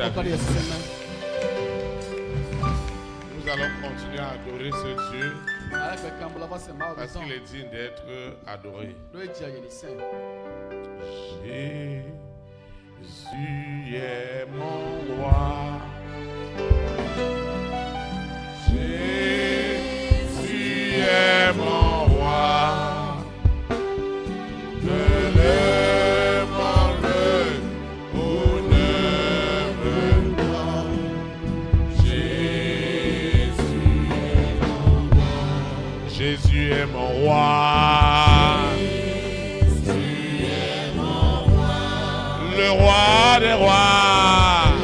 ta vie. Nous allons continuer à adorer ce Dieu parce qu'il est digne d'être adoré. Jésus est mon roi. Jésus est mon roi. De le monde où ne veut pas. Jésus est mon roi. Le roi des rois.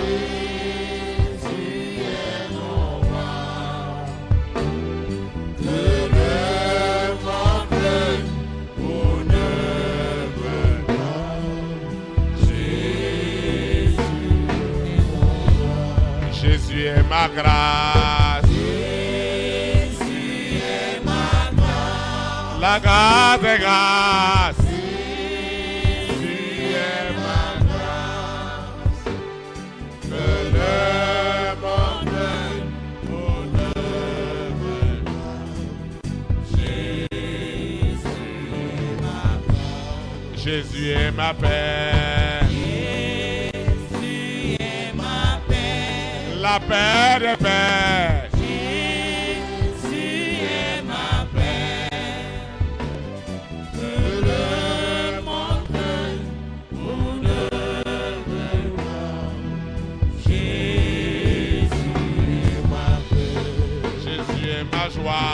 Jésus est mon roi. De le monde où ne veut pas. Jésus est mon roi. Jésus est ma grâce. Jésus est ma grâce. La grâce est grâce. Jésus est ma paix. Jésus est ma paix. La paix des paix. Jésus est ma paix. Que le monde où ne veut pas. Jésus est ma paix. Jésus est ma joie.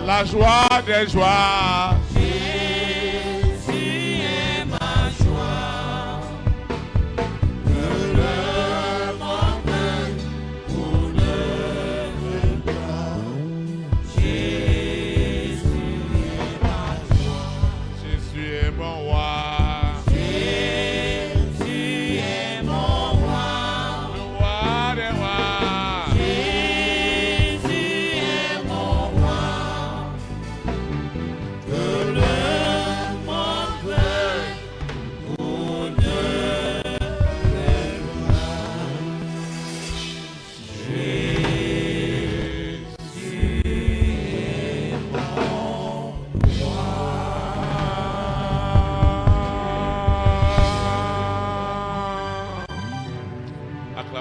La joie des joies. Jésus est ma joie. Que le monde où ne veut pas. Jésus est ma joie. Jésus est mon roi. Jésus est mon roi.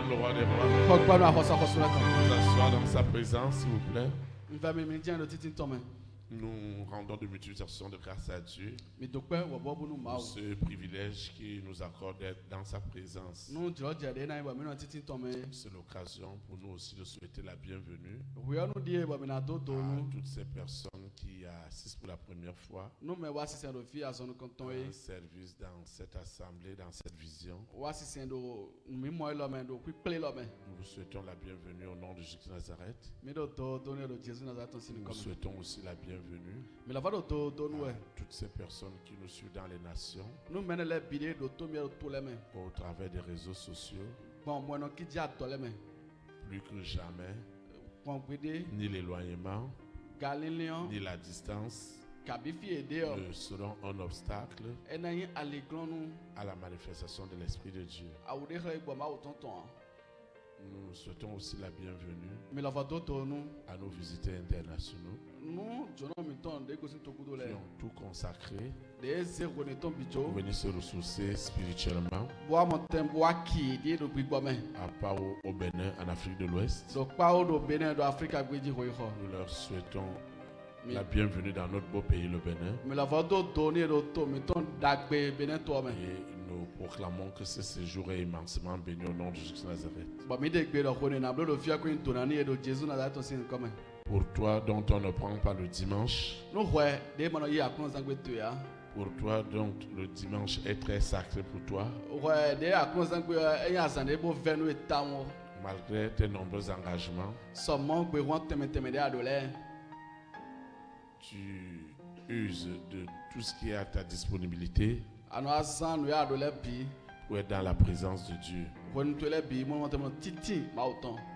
Le roi des rois. S'asseoir dans sa présence, s'il vous plaît. Nous rendons de multiples expressions de grâce à Dieu pour ce privilège qu'il nous accorde d'être dans sa présence. C'est l'occasion pour nous aussi de souhaiter la bienvenue à toutes ces personnes qui assistent pour la première fois à un service dans cette assemblée, dans cette vision. Nous vous souhaitons la bienvenue au nom de Jésus de Nazareth. Nous souhaitons aussi la bienvenue à toutes ces personnes qui nous suivent dans les nations au travers des réseaux sociaux. Plus que jamais, ni l'éloignement, ni la distance ne seront un obstacle à la manifestation de l'Esprit de Dieu. Nous souhaitons aussi la bienvenue à nos visiteurs internationaux qui ont tout consacré pour venir se ressourcer spirituellement à Pao au Bénin, en Afrique de l'Ouest. Nous leur souhaitons la bienvenue dans notre beau pays, le Bénin. Et nous proclamons que ce séjour est immensément béni au nom de Jésus de Nazareth. Pour toi dont on ne prend pas le dimanche, pour toi dont le dimanche est très sacré pour toi, malgré tes nombreux engagements, tu uses de tout ce qui est à ta disponibilité pour être dans la présence de Dieu.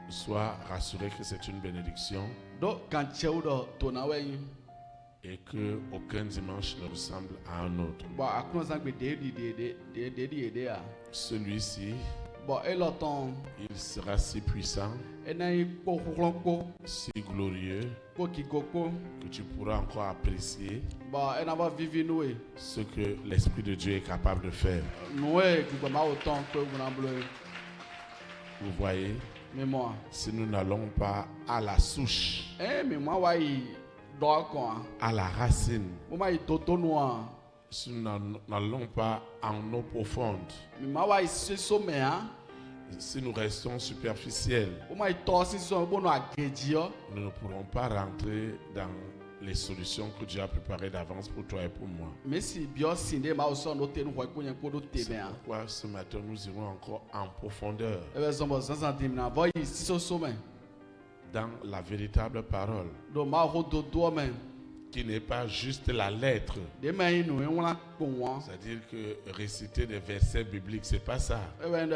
Sois rassuré que c'est une bénédiction Et que aucun dimanche ne ressemble à un autre. Celui-ci, il sera si puissant, si glorieux, que tu pourras encore apprécier ce que l'Esprit de Dieu est capable de faire. Vous voyez, si nous n'allons pas à la souche, à la racine, si nous n'allons pas en eau profonde, si nous restons superficiels, nous ne pourrons pas rentrer dans les solutions que Dieu a préparées d'avance pour toi et pour moi. C'est pourquoi ce matin nous irons encore en profondeur dans la véritable parole, qui n'est pas juste la lettre. C'est-à-dire que réciter des versets bibliques, c'est pas ça. Mais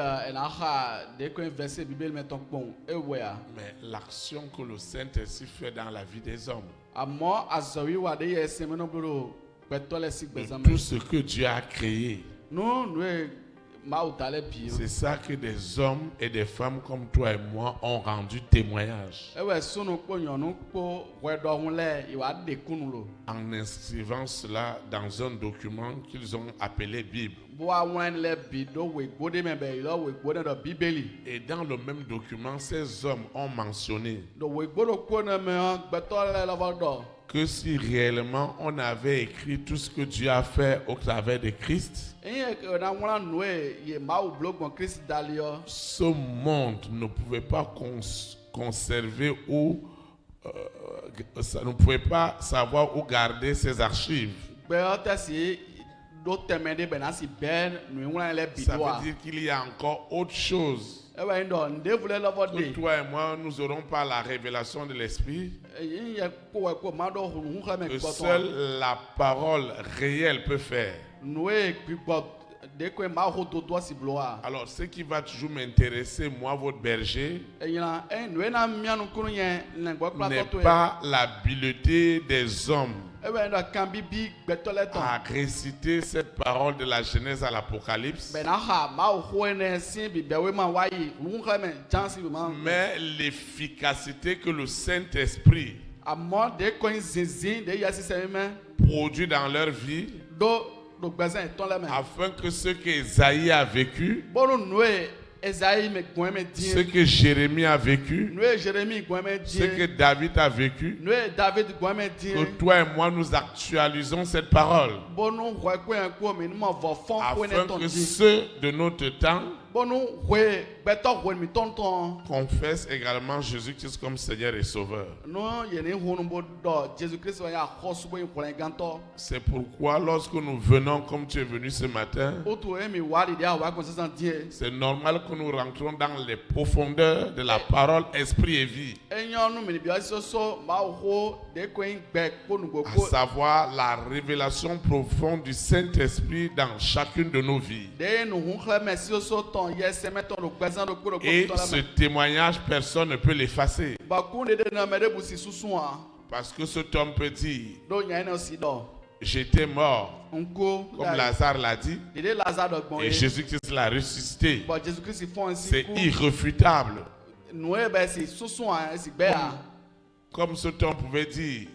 l'action que le Saint-Esprit fait dans la vie des hommes. Tout ce que Dieu a créé. C'est ça que des hommes et des femmes comme toi et moi ont rendu témoignage. En inscrivant cela dans un document qu'ils ont appelé Bible. Et dans le même document, ces hommes ont mentionné que si réellement on avait écrit tout ce que Dieu a fait au travers de Christ, ce monde ne pouvait pas conserver ou ça ne pouvait pas savoir où garder ses archives. Ça veut dire qu'il y a encore autre chose. Que toi et moi, nous n'aurons pas la révélation de l'Esprit. Que seule la parole réelle peut faire. Alors, ce qui va toujours m'intéresser, moi, votre berger, n'est pas l'habileté des hommes à réciter cette parole de la Genèse à l'Apocalypse, mais l'efficacité que le Saint-Esprit produit dans leur vie, afin que ce qu'Ésaïe a vécu, ce que Jérémie a vécu, ce que David a vécu, que toi et moi nous actualisons cette parole, afin que ceux de notre temps confessent également Jésus-Christ comme Seigneur et Sauveur. C'est pourquoi lorsque nous venons comme tu es venu ce matin, c'est normal que nous rentrons dans les profondeurs de la parole Esprit et vie, à savoir la révélation profonde du Saint-Esprit dans chacune de nos vies. Et ce témoignage, personne ne peut l'effacer. Parce que cet homme peut dire, j'étais mort, comme Lazare l'a dit, et Jésus-Christ l'a ressuscité. C'est irréfutable. Comme cet homme pouvait dire,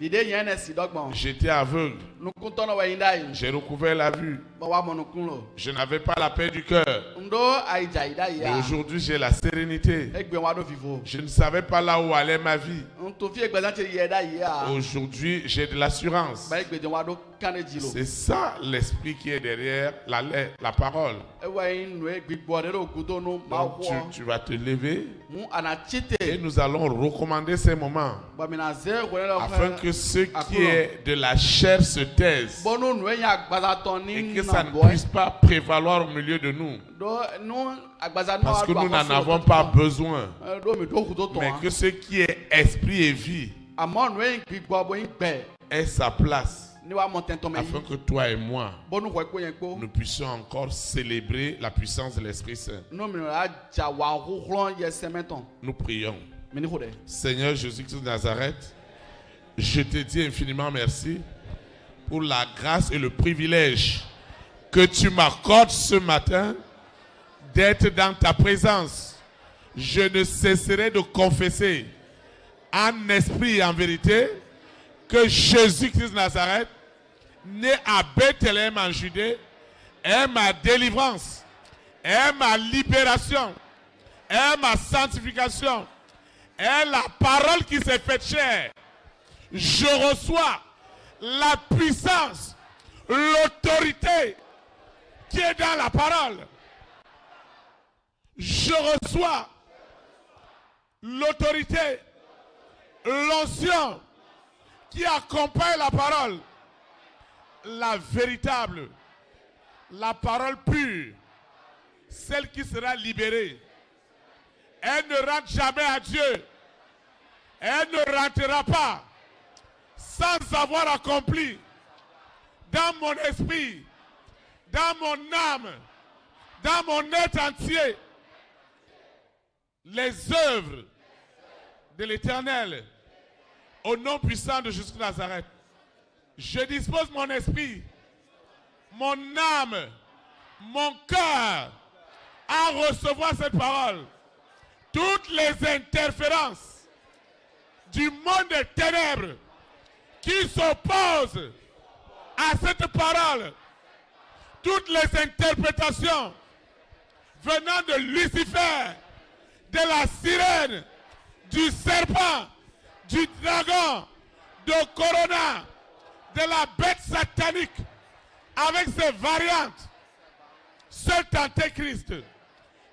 j'étais aveugle, j'ai recouvert la vue, je n'avais pas la paix du cœur, mais aujourd'hui j'ai la sérénité. Je ne savais pas là où allait ma vie, aujourd'hui j'ai de l'assurance. C'est ça l'esprit qui est derrière la parole. Donc tu vas te lever et nous allons recommander ces moments afin que ce qui est de la chair se taise et que ça ne puisse pas prévaloir au milieu de nous, parce que nous n'en avons pas besoin, mais que ce qui est esprit et vie ait sa place, afin que toi et moi, nous puissions encore célébrer la puissance de l'Esprit Saint. Nous prions. Seigneur Jésus-Christ de Nazareth, je te dis infiniment merci pour la grâce et le privilège que tu m'accordes ce matin d'être dans ta présence. Je ne cesserai de confesser en esprit et en vérité que Jésus-Christ de Nazareth, né à Bethléem en Judée, est ma délivrance, est ma libération, est ma sanctification, est la parole qui s'est faite chair. Je reçois la puissance, l'autorité qui est dans la parole. Je reçois l'autorité, l'onction qui accompagne la parole, la véritable, la parole pure, celle qui sera libérée. Elle ne rentre jamais à Dieu. Elle ne rentrera pas sans avoir accompli dans mon esprit, dans mon âme, dans mon être entier, les œuvres de l'Éternel. Au nom puissant de Jésus de Nazareth, je dispose mon esprit, mon âme, mon cœur à recevoir cette parole. Toutes les interférences du monde des ténèbres qui s'opposent à cette parole, toutes les interprétations venant de Lucifer, de la sirène, du serpent, du dragon, de Corona, de la bête satanique, avec ses variantes, cet antéchrist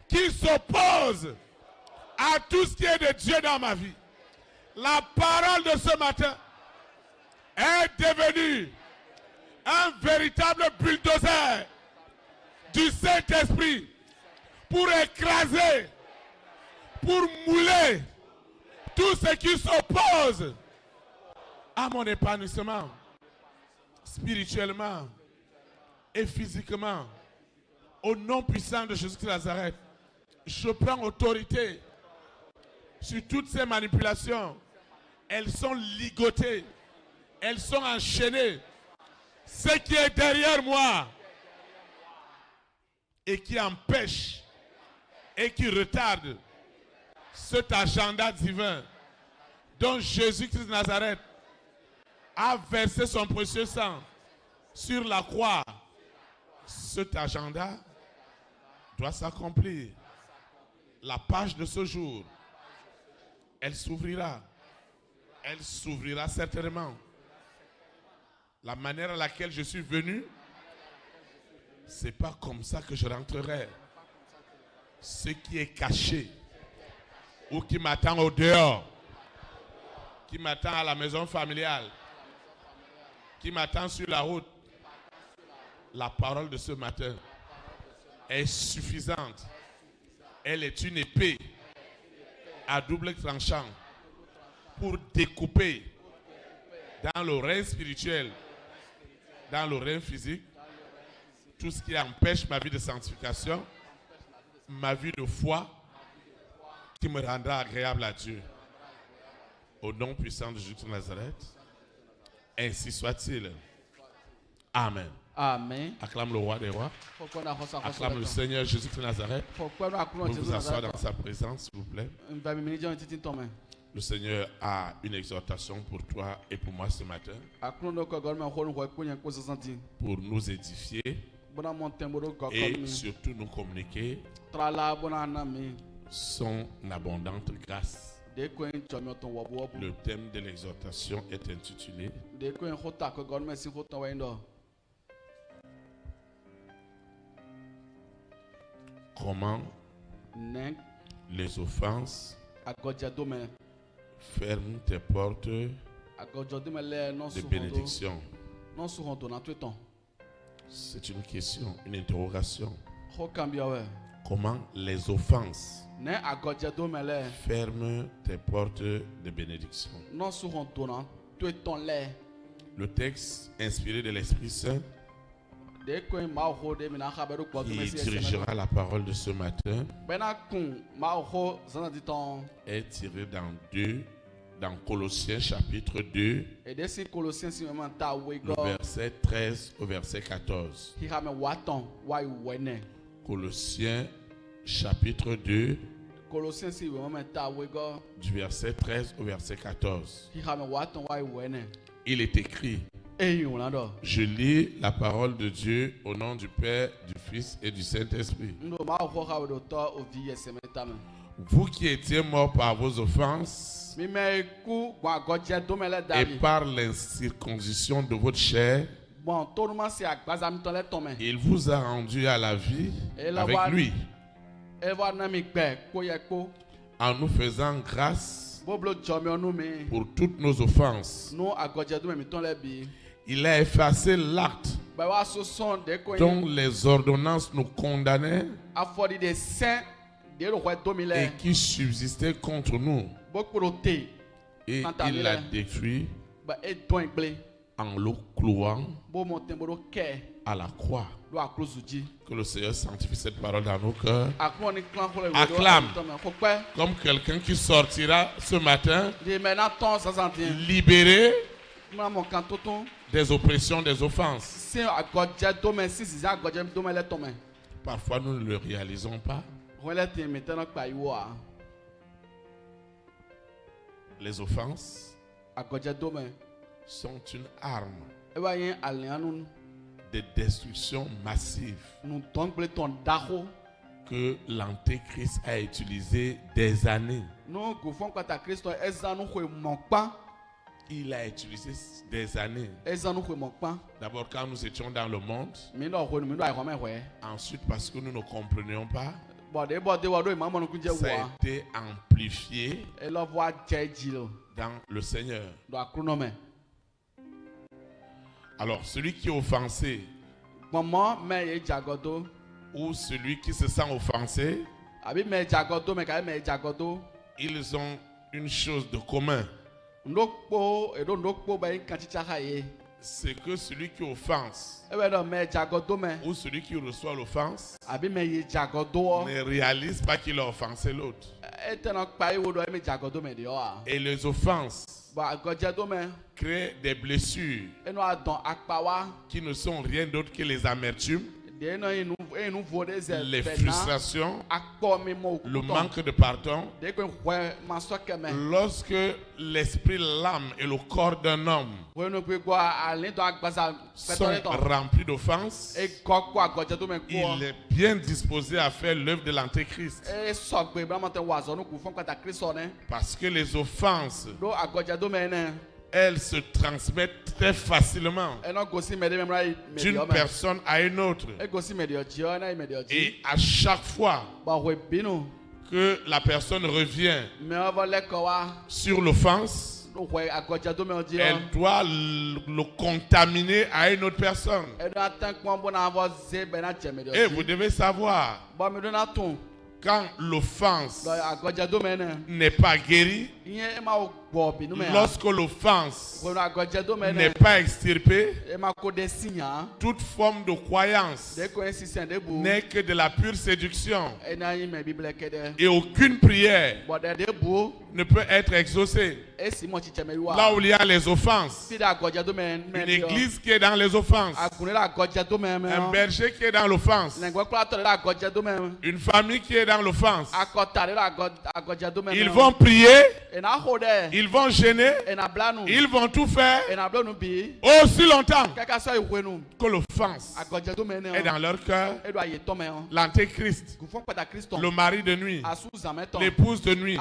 qui s'oppose à tout ce qui est de Dieu dans ma vie. La parole de ce matin est devenue un véritable bulldozer du Saint-Esprit pour écraser, pour mouler tout ce qui s'oppose à mon épanouissement spirituellement et physiquement. Au nom puissant de Jésus de Nazareth, je prends autorité sur toutes ces manipulations. Elles sont ligotées, elles sont enchaînées. Ce qui est derrière moi et qui empêche et qui retarde cet agenda divin dont Jésus-Christ de Nazareth a versé son précieux sang sur la croix, cet agenda doit s'accomplir. La page de ce jour, elle s'ouvrira. Elle s'ouvrira certainement. La manière à laquelle je suis venu, c'est pas comme ça que je rentrerai. Ce qui est caché ou qui m'attend au dehors, qui m'attend à la maison familiale, qui m'attend sur la route, la parole de ce matin est suffisante. Elle est une épée à double tranchant pour découper dans le règne spirituel, dans le règne physique, tout ce qui empêche ma vie de sanctification, ma vie de foi, qui me rendra agréable à Dieu. Au nom puissant de Jésus de Nazareth, ainsi soit-il. Amen. Amen. Acclame le roi des rois. Acclame le Seigneur Jésus de Nazareth. Vous vous asseoir dans sa présence, s'il vous plaît. Le Seigneur a une exhortation pour toi et pour moi ce matin. Pour nous édifier et surtout nous communiquer son abondante grâce. Le thème de l'exhortation est intitulé Comment les offenses ferment tes portes de bénédiction. C'est une question, une interrogation. Comment les offenses ferment tes portes de bénédiction. Le texte inspiré de l'Esprit Saint qui dirigera la parole de ce matin est tiré dans 2 dans Colossiens chapitre 2, le verset 13 au verset 14. Colossiens chapitre 2, du verset 13 au verset 14. Il est écrit: je lis la parole de Dieu au nom du Père, du Fils et du Saint-Esprit. Vous qui étiez morts par vos offenses et par l'incirconcision de votre chair, il vous a rendu à la vie avec lui, en nous faisant grâce pour toutes nos offenses. Il a effacé l'acte dont les ordonnances nous condamnaient et qui subsistait contre nous. Et il l'a détruit en le clouant à la croix. Que le Seigneur sanctifie cette parole dans nos cœurs. Acclame comme quelqu'un qui sortira ce matin libéré des oppressions, des offenses. Parfois nous ne le réalisons pas. Les offenses sont une arme de destruction massive que l'Antéchrist a utilisé des années. Il a utilisé des années. D'abord quand nous étions dans le monde. Ensuite parce que nous ne comprenions pas. Ça a été amplifié dans le Seigneur. Alors celui qui est offensé ou celui qui se sent offensé, ils ont une chose de commun. C'est que celui qui offense ou celui qui reçoit l'offense ne réalise pas qu'il a offensé l'autre. Et les offenses créent des blessures qui ne sont rien d'autre que les amertumes, les frustrations, le manque de pardon. Lorsque l'esprit, l'âme et le corps d'un homme sont remplis d'offenses, il est bien disposé à faire l'œuvre de l'Antéchrist. Parce que les offenses, elles se transmettent très facilement d'une personne à une autre. Et à chaque fois que la personne revient sur l'offense, elle doit le contaminer à une autre personne. Et vous devez savoir, quand l'offense n'est pas guérie, lorsque l'offense n'est pas extirpée, toute forme de croyance n'est que de la pure séduction. Et aucune prière ne peut être exaucée. Là où il y a les offenses, une église qui est dans les offenses, un berger qui est dans l'offense, une famille qui est dans l'offense, ils vont prier, ils vont gêner, ils vont tout faire aussi longtemps que l'offense est dans leur cœur. L'Antéchrist, le mari de nuit, l'épouse de nuit,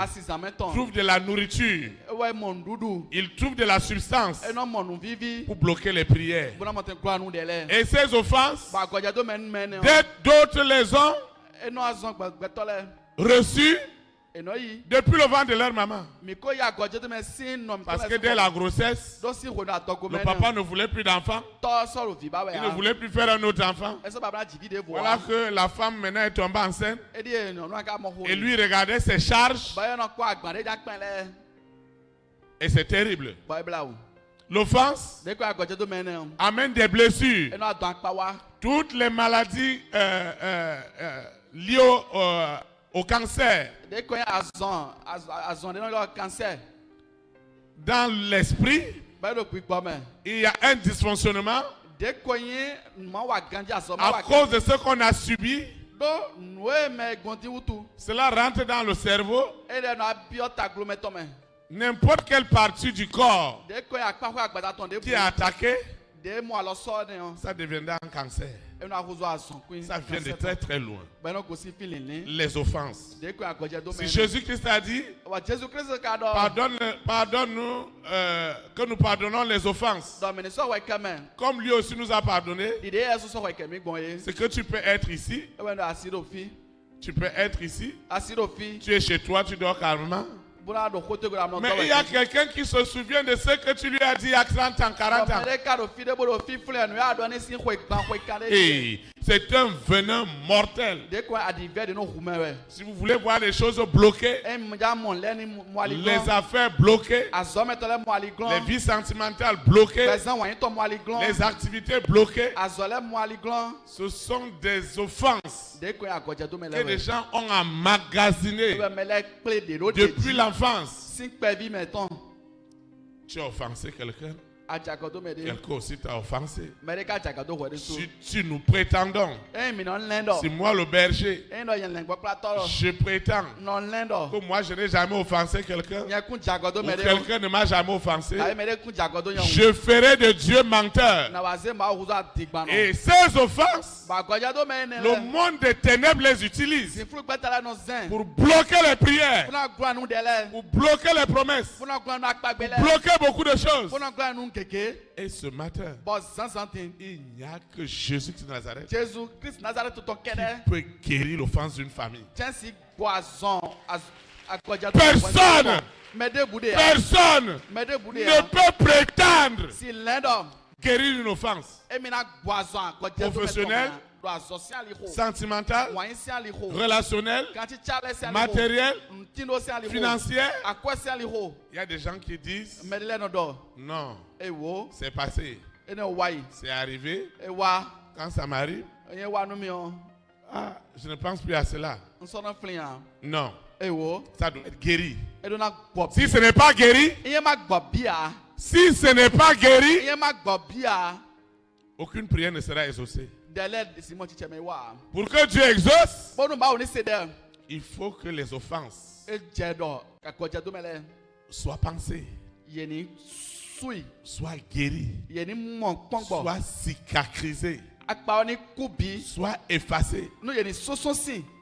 trouve de la nourriture, il trouve de la substance pour bloquer les prières. Et ces offenses, dès d'autres les ont reçues depuis le ventre de leur maman. Parce que dès la grossesse, le papa ne voulait plus d'enfants. Il ne voulait plus faire un autre enfant. Voilà que la femme maintenant est tombée enceinte. Et lui regardait ses charges. Et c'est terrible. L'offense amène des blessures. Toutes les maladies liées au cancer dans l'esprit, il y a un dysfonctionnement à cause de ce qu'on a subi. Cela rentre dans le cerveau. N'importe quelle partie du corps qui est attaquée, ça deviendra un cancer. Ça vient de très très loin. Les offenses. Si Jésus-Christ a dit, pardonne-nous que nous pardonnons les offenses, comme lui aussi nous a pardonné, c'est que tu peux être ici. Tu peux être ici. Tu es chez toi, tu dors calmement. Mais il y a quelqu'un qui se souvient de ce que tu lui as dit il y a 30 ans, 40 ans. Et c'est un venin mortel. Si vous voulez voir les choses bloquées, les affaires bloquées, les vies sentimentales bloquées, les activités bloquées, ce sont des offenses que les gens ont emmagasinées depuis l'enfance. Tu as offensé quelqu'un. Quelqu'un aussi t'a offensé. Si tu nous prétendons, si moi le berger, je prétends que moi je n'ai jamais offensé quelqu'un, ou quelqu'un ne m'a jamais offensé, je ferai de Dieu menteur. Et ces offenses, le monde des ténèbres les utilise pour bloquer les prières, pour bloquer les promesses, pour bloquer beaucoup de choses. Et ce matin, il n'y a que Jésus-Christ de Nazareth qui peut guérir l'offense d'une famille. Personne ne peut prétendre guérir une offense professionnelle, sentimentale, relationnelle, matérielle, financière. Il y a des gens qui disent non, c'est passé, c'est arrivé. Quand ça m'arrive, je ne pense plus à cela. Non, ça doit être guéri. Si ce n'est pas guéri, aucune prière ne sera exaucée. Pour que Dieu exauce, il faut que les offenses soient pensées, soient guéries, soient cicatrisées, soient effacées.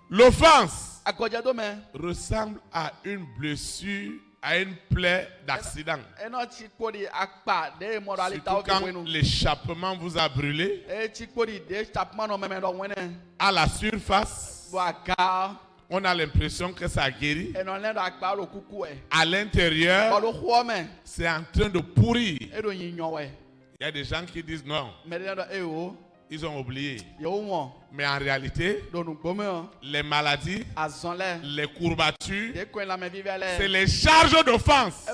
L'offense ressemble à une blessure, à une plaie d'accident. Surtout quand l'échappement vous a brûlé, à la surface, on a l'impression que ça guérit. À l'intérieur, c'est en train de pourrir. Il y a des gens qui disent non. Ils ont oublié. Mais en réalité, les maladies, les courbatures, c'est les charges d'offense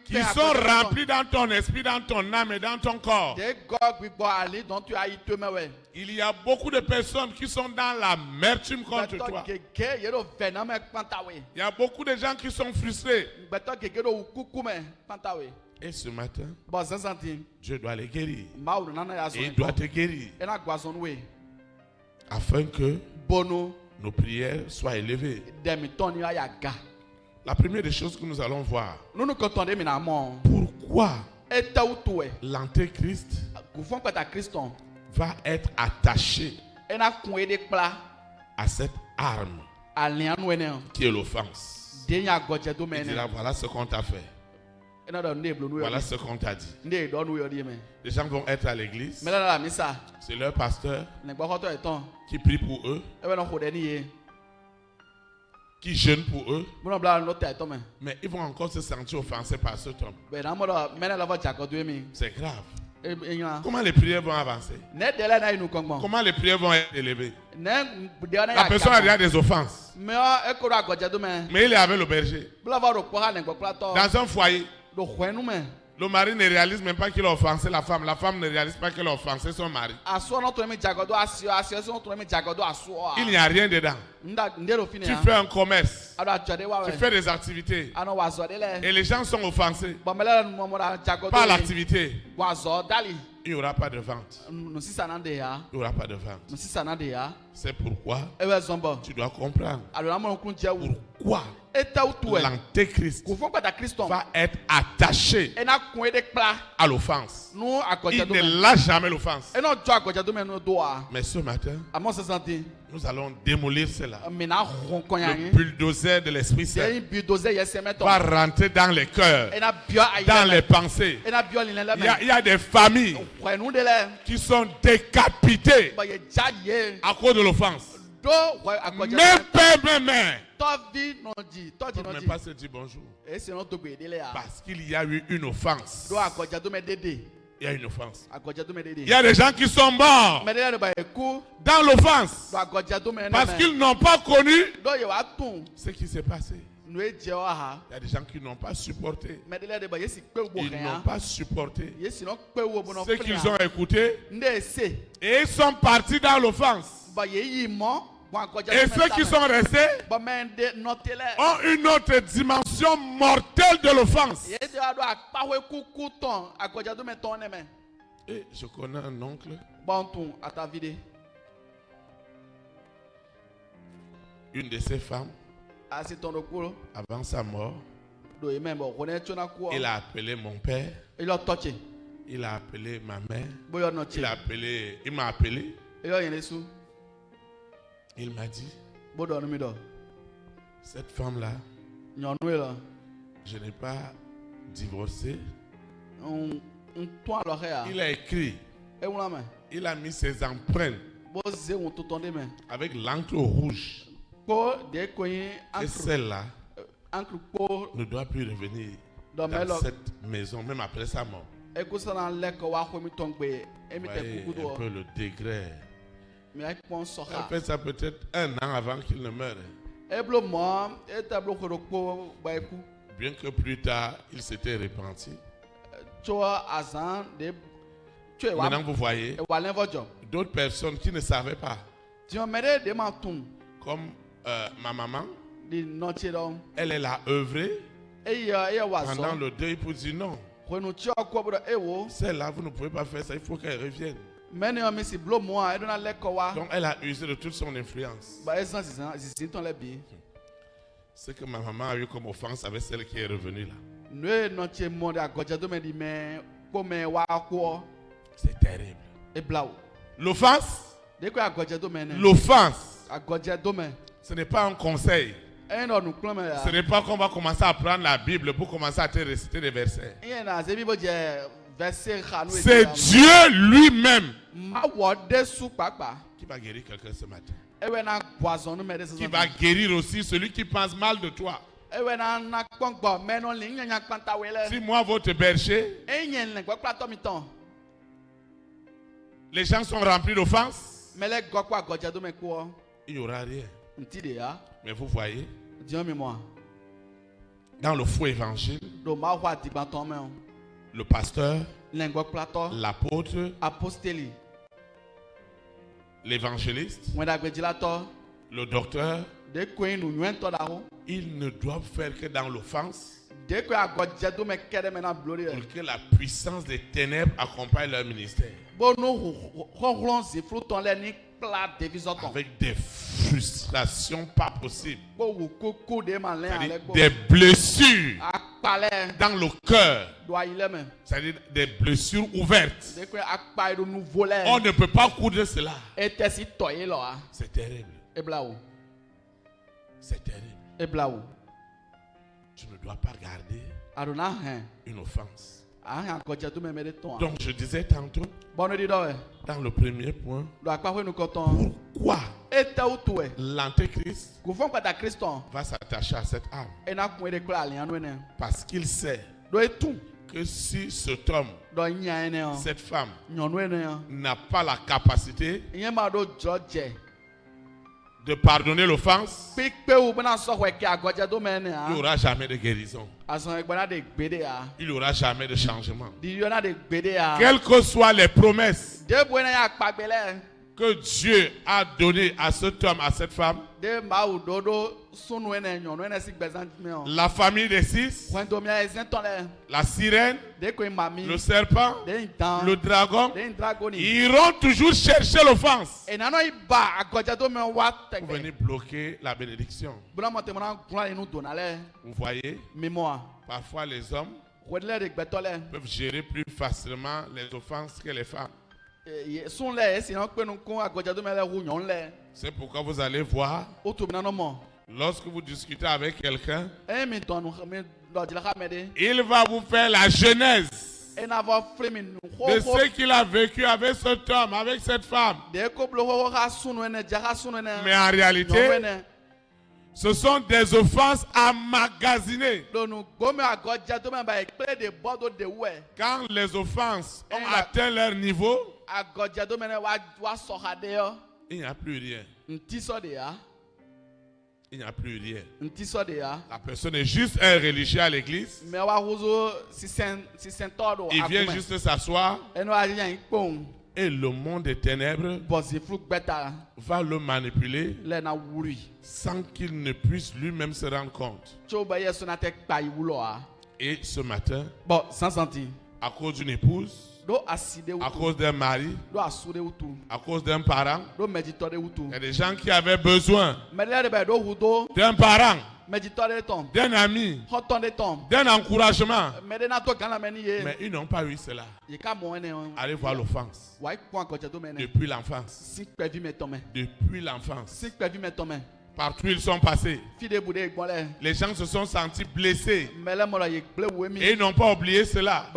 qui sont remplies dans ton esprit, dans ton âme et dans ton corps. Il y a beaucoup de personnes qui sont dans l'amertume contre toi. Il y a beaucoup de gens qui sont frustrés. Et ce matin, Dieu doit les guérir. Et il doit te guérir. Afin que nos prières soient élevées. La première des choses que nous allons voir, pourquoi l'antéchrist va être attaché à cette arme qui est l'offense. Il dira, voilà ce qu'on t'a fait. Voilà ce qu'on t'a dit. Les gens vont être à l'église. C'est leur pasteur qui prie pour eux, qui jeûne pour eux. Mais ils vont encore se sentir offensés par cet homme. C'est grave. Comment les prières vont avancer? Comment les prières vont être élevées? La personne a déjà des offenses. Mais il est avec le berger. Dans un foyer. Le mari ne réalise même pas qu'il a offensé la femme ne réalise pas qu'elle a offensé son mari. Il n'y a rien dedans. Tu fais un commerce, tu fais des activités et les gens sont offensés par l'activité. Il n'y aura pas de vente. Il n'y aura pas de vente. C'est pourquoi tu dois comprendre pourquoi l'antéchrist va être attaché à l'offense. Il ne lâche jamais l'offense. Mais ce matin, nous allons démolir cela. Le bulldozer de l'Esprit Saint va rentrer dans les cœurs, dans les pensées. Il y a des familles qui sont décapitées à cause de l'offense. Même père, même mère. Tu ne peux pas se dire bonjour. Parce qu'il y a eu une offense. Il y a une offense. Il y a des gens qui sont morts dans l'offense parce qu'ils n'ont pas connu ce qui s'est passé. Il y a des gens qui n'ont pas supporté. Ils n'ont pas supporté ce qu'ils ont écouté et ils sont partis dans l'offense. Et ceux qui sont restés ont une autre dimension mortelle de l'offense. Et je connais un oncle. Une de ses femmes, avant sa mort, il a appelé mon père. Il a appelé ma mère. Il m'a appelé. Il m'a dit, cette femme-là, je n'ai pas divorcé. Il a écrit, il a mis ses empreintes avec l'encre rouge. Et celle-là ne doit plus revenir dans cette maison, même après sa mort. Vous voyez un peu le degré. Elle fait ça peut-être 1 an avant qu'il ne meure. Bien que plus tard, il s'était repenti. Maintenant, vous voyez d'autres personnes qui ne savaient pas. Comme ma maman, elle a œuvré pendant le deuil pour dire non. Celle-là, vous ne pouvez pas faire ça, il faut qu'elle revienne. Donc elle a usé de toute son influence. Ce que ma maman a eu comme offense avec celle qui est revenue là. C'est terrible. L'offense, ce n'est pas un conseil. Ce n'est pas qu'on va commencer à prendre la Bible pour commencer à te réciter des versets. C'est Dieu lui-même qui va guérir quelqu'un ce matin. Qui va guérir aussi celui qui pense mal de toi. Si moi, votre berger, les gens sont remplis d'offenses, il n'y aura rien. Mais vous voyez, dans le faux évangile, le pasteur, l'apôtre, l'évangéliste, le docteur, ils ne doivent faire que dans l'offense pour que la puissance des ténèbres accompagne leur ministère. Avec des frustrations pas possibles, des blessures dans le cœur, c'est-à-dire des blessures ouvertes. On ne peut pas coudre cela. C'est terrible. C'est terrible. Tu ne dois pas garder une offense. Donc je disais tantôt, dans le premier point, pourquoi l'antéchrist va s'attacher à cette âme? Parce qu'il sait que si cet homme, cette femme, n'a pas la capacité de pardonner l'offense, il n'y aura jamais de guérison. Il n'y aura jamais de changement. Quelles que soient les promesses que Dieu a données à cet homme, à cette femme, la famille des 6, la sirène, le serpent, le dragon, iront toujours chercher l'offense pour venir bloquer la bénédiction. Vous voyez, parfois les hommes peuvent gérer plus facilement les offenses que les femmes. C'est pourquoi vous allez voir, lorsque vous discutez avec quelqu'un, il va vous faire la genèse de ce qu'il a vécu avec cet homme, avec cette femme. Mais en réalité, ce sont des offenses emmagasinées. Quand les offenses ont atteint leur niveau, il n'y a plus rien. Il n'y a plus rien. La personne est juste un religieux à l'église. Il vient juste s'asseoir. Et le monde des ténèbres va le manipuler sans qu'il ne puisse lui-même se rendre compte. Et ce matin, à cause d'une épouse, à cause d'un mari, à cause d'un parent, il y a des gens qui avaient besoin d'un parent, d'un ami, d'un encouragement, mais ils n'ont pas eu cela. Allez voir l'offense. Depuis l'enfance. Depuis l'enfance. Partout ils sont passés, les gens se sont sentis blessés et ils n'ont pas oublié cela.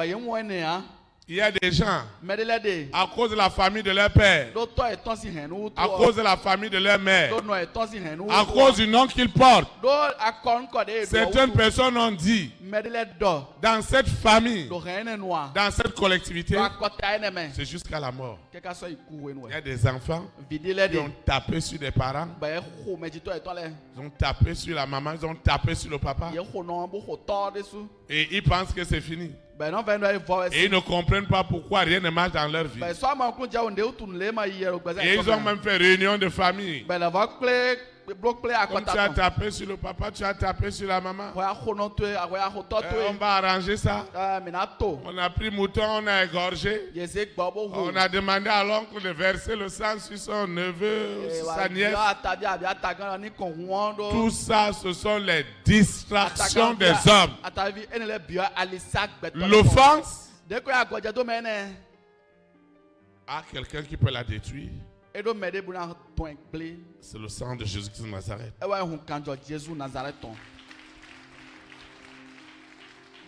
Il y a des gens, à cause de la famille de leur père, à cause de la famille de leur mère, à cause du nom qu'ils portent, certaines personnes ont dit, dans cette famille, dans cette collectivité, c'est jusqu'à la mort. Il y a des enfants qui ont tapé sur des parents, ils ont tapé sur la maman, ils ont tapé sur le papa, et ils pensent que c'est fini. Et ils ne comprennent pas pourquoi rien ne marche dans leur vie. Et ils ont même fait réunion de famille. Comme tu as tapé sur le papa, tu as tapé sur la maman. On va arranger ça. On a pris mouton, on a égorgé. On a demandé à l'oncle de verser le sang sur son neveu, sa nièce. Tout ça, ce sont les distractions des hommes. L'offense à quelqu'un qui peut la détruire. C'est le sang de Jésus-Christ de Nazareth.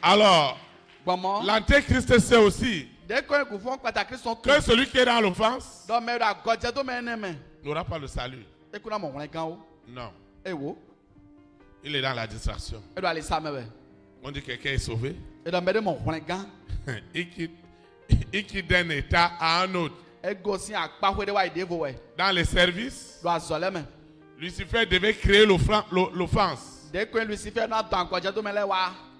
Alors, l'antéchrist sait aussi que celui qui est dans l'offense n'aura pas le salut. Non. Il est dans la distraction. On dit que quelqu'un est sauvé. Il quitte d'un état à un autre. Dans les services, Lucifer devait créer l'offense.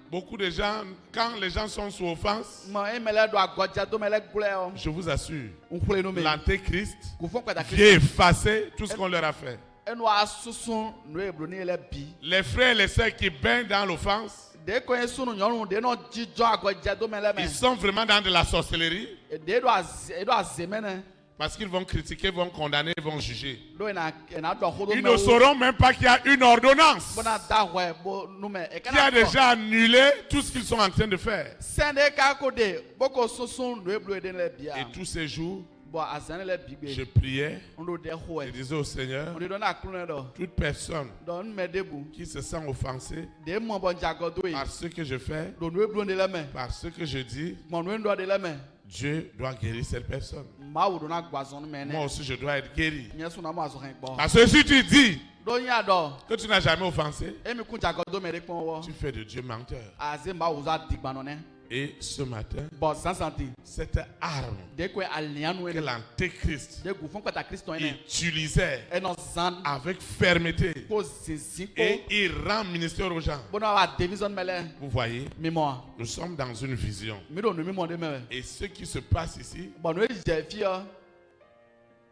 Beaucoup de gens, quand les gens sont sous offense, je vous assure, l'antéchrist vient effacer tout ce qu'on leur a fait. Les frères et les sœurs qui baignent dans l'offense, ils sont vraiment dans de la sorcellerie. Parce qu'ils vont critiquer, vont condamner, vont juger. Ils ne sauront même pas qu'il y a une ordonnance qui a déjà annulé tout ce qu'ils sont en train de faire. Et tous ces jours, je priais et disais au Seigneur, toute personne qui se sent offensée par ce que je fais, par ce que je dis, Dieu doit guérir cette personne. Moi aussi je dois être guéri. Parce que si tu dis que tu n'as jamais offensé, tu fais de Dieu menteur. Et ce matin, cette arme que l'antéchrist utilisait avec fermeté et il rend ministère aux gens. Vous voyez, nous sommes dans une vision. Et ce qui se passe ici,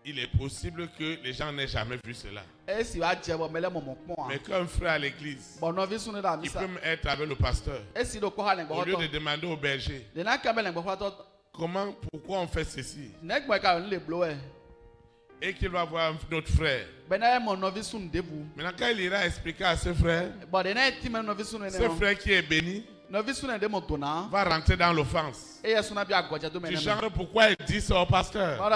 il est possible que les gens n'aient jamais vu cela. Mais qu'un frère à l'église, il peut être avec le pasteur. Au lieu de demander au berger, pourquoi on fait ceci? Et qu'il va voir notre frère. Maintenant, quand il ira expliquer à ce frère qui est béni, va rentrer dans l'offense. Tu chantes pourquoi il dit ça au pasteur.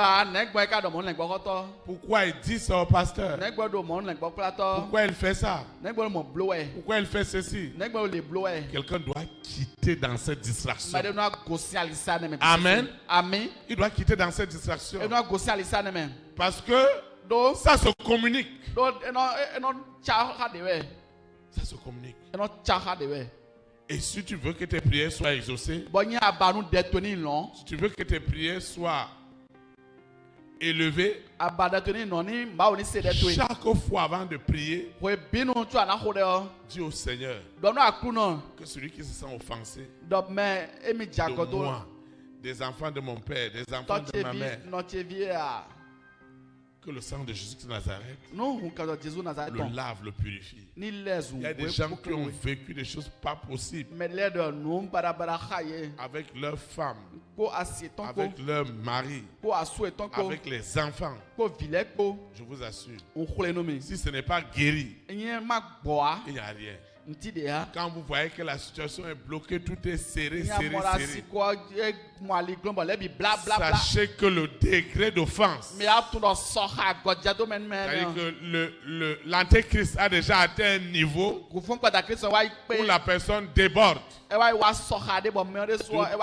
Pourquoi il dit ça au pasteur. Pourquoi il fait ça. Pourquoi il fait ceci. Quelqu'un doit quitter dans cette distraction. Amen. Il doit quitter dans cette distraction. Parce que ça se communique. Ça se communique. Et si tu veux que tes prières soient exaucées, si tu veux que tes prières soient élevées, chaque fois avant de prier, dis au Seigneur que celui qui se sent offensé de moi, des enfants de mon père, des enfants de ma mère, que le sang de Jésus de Nazareth le lave, le purifie. Il y a des gens qui ont vécu des choses pas possibles avec leurs femmes, avec leurs maris, avec les enfants. Je vous assure, si ce n'est pas guéri, il n'y a rien. Quand vous voyez que la situation est bloquée, tout est serré. Sachez que le degré d'offense, c'est-à-dire que l'antéchrist a déjà atteint un niveau où la personne déborde.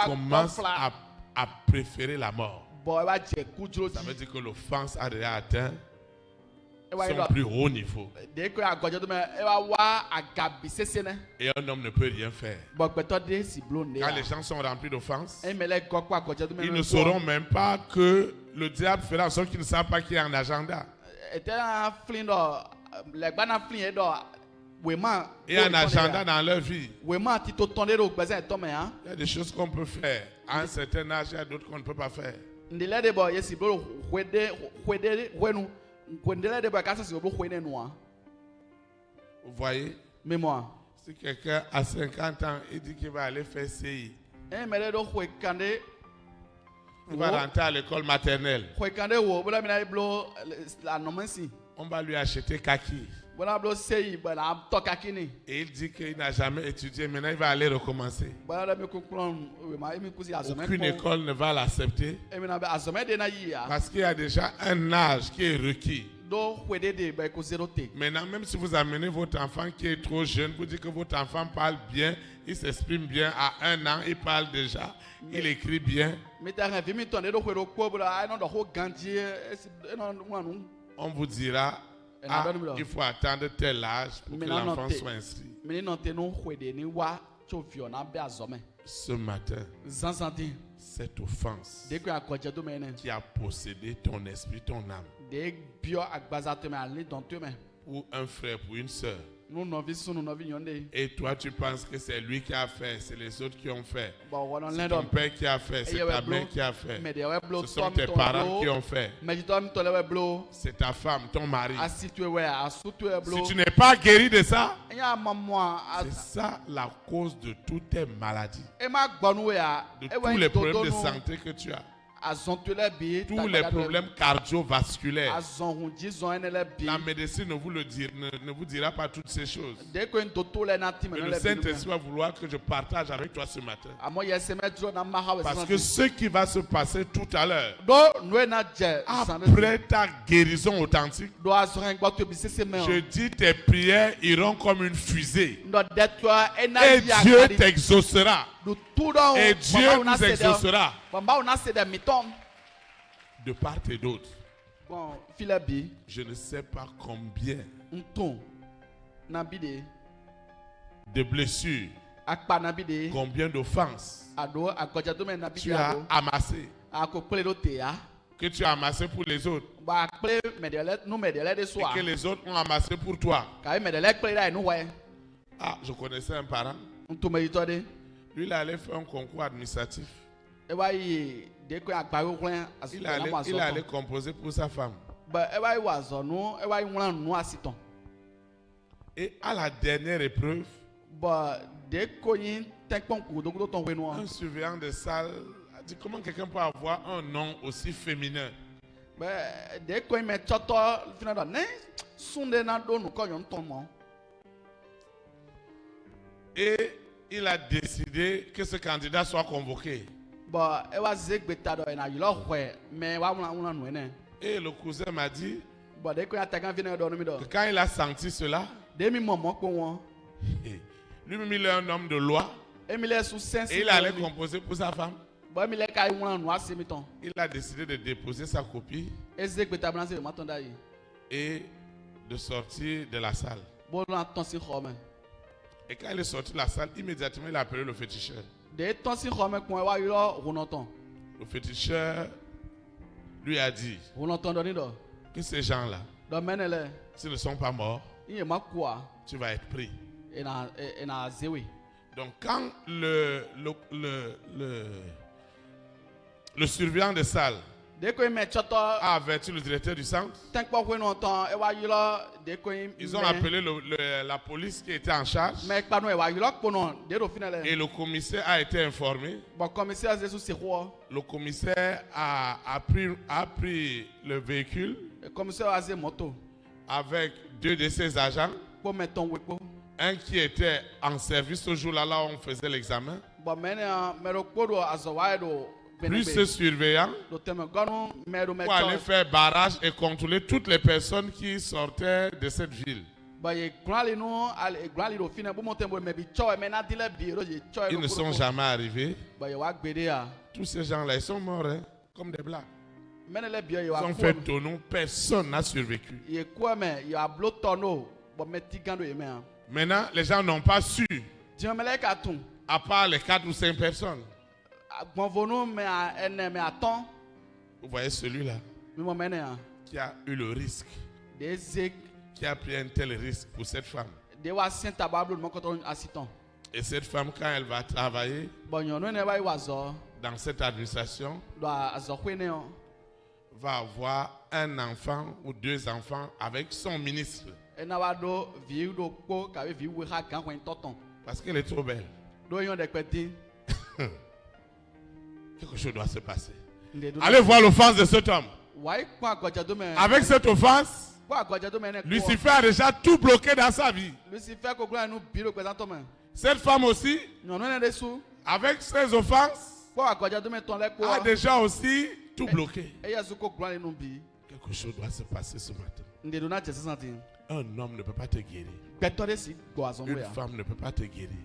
Commence à préférer la mort. Ça veut dire que l'offense a déjà atteint son plus haut niveau. Et un homme ne peut rien faire. Quand les gens sont remplis d'offenses, ils ne sauront même pas que le diable fera en sorte qu'ils ne savent pas qu'il y a un agenda. Et un agenda dans leur vie. Il y a des choses qu'on peut faire. À un certain âge, il y a d'autres qu'on ne peut pas faire. Vous voyez, si quelqu'un a 50 ans et dit qu'il va aller faire CI, il va rentrer à l'école maternelle. On va lui acheter kaki. Et il dit qu'il n'a jamais étudié, maintenant il va aller recommencer. Aucune école ne va l'accepter parce qu'il y a déjà un âge qui est requis. Maintenant, même si vous amenez votre enfant qui est trop jeune, vous dites que votre enfant parle bien, il s'exprime bien, à 1 an, il parle déjà, il écrit bien. On vous dira, il faut attendre tel âge pour que l'enfant soit inscrit. Ce matin, cette offense qui a possédé ton esprit, ton âme, pour un frère, pour une soeur, et toi tu penses que c'est lui qui a fait, c'est les autres qui ont fait, c'est ton père qui a fait, c'est ta mère qui a fait, ce sont tes parents qui ont fait, c'est ta femme, ton mari. Si tu n'es pas guéri de ça, c'est ça la cause de toutes tes maladies, de tous les problèmes de santé que tu as, tous les problèmes cardiovasculaires. La médecine ne vous dira pas toutes ces choses. Mais le Saint-Esprit va vouloir que je partage avec toi ce matin. Parce que ce qui va se passer tout à l'heure, après ta guérison authentique, je dis tes prières iront comme une fusée. Et Dieu t'exaucera. Et Dieu nous exaucera de part et d'autre. Je ne sais pas combien de blessures Combien d'offenses tu as amassé, que tu as amassé pour les autres, et que les autres ont amassé pour toi. Ah, je connaissais un parent. Lui, il allait faire un concours administratif. Il allait composer pour sa femme. Et à la dernière épreuve, un surveillant de salle a dit: comment quelqu'un peut avoir un nom aussi féminin? Et il a décidé que ce candidat soit convoqué. Et le cousin m'a dit que quand il a senti cela, lui-même il est un homme de loi et il allait composer pour sa femme. Il a décidé de déposer sa copie et de sortir de la salle. Et quand il est sorti de la salle, immédiatement il a appelé le féticheur. Le féticheur lui a dit que ces gens-là, s'ils ne sont pas morts, tu vas être pris. Donc quand le surveillant de salle a averti le directeur du centre, ils ont appelé la police qui était en charge et le commissaire a été informé. Le commissaire a pris le véhicule avec 2 de ses agents, un qui était en service ce jour-là, là où on faisait l'examen, plus ce surveillant pour aller faire barrage et contrôler toutes les personnes qui sortaient de cette ville. Ils ne sont jamais arrivés. Tous ces gens-là, ils sont morts, hein, comme des blagues. Ils ont fait tonneau, personne n'a survécu. Maintenant, les gens n'ont pas su, à part les 4 ou 5 personnes. Vous voyez celui-là qui a eu le risque, qui a pris un tel risque pour cette femme. Et cette femme, quand elle va travailler dans cette administration, va avoir un enfant ou 2 enfants avec son ministre. Parce qu'elle est trop belle. Quelque chose doit se passer. Allez voir l'offense de cet homme. Avec cette offense, Lucifer a déjà tout bloqué dans sa vie. Cette femme aussi, avec ses offenses, a déjà aussi tout bloqué. Quelque chose doit se passer ce matin. Un homme ne peut pas te guérir. Une femme ne peut pas te guérir.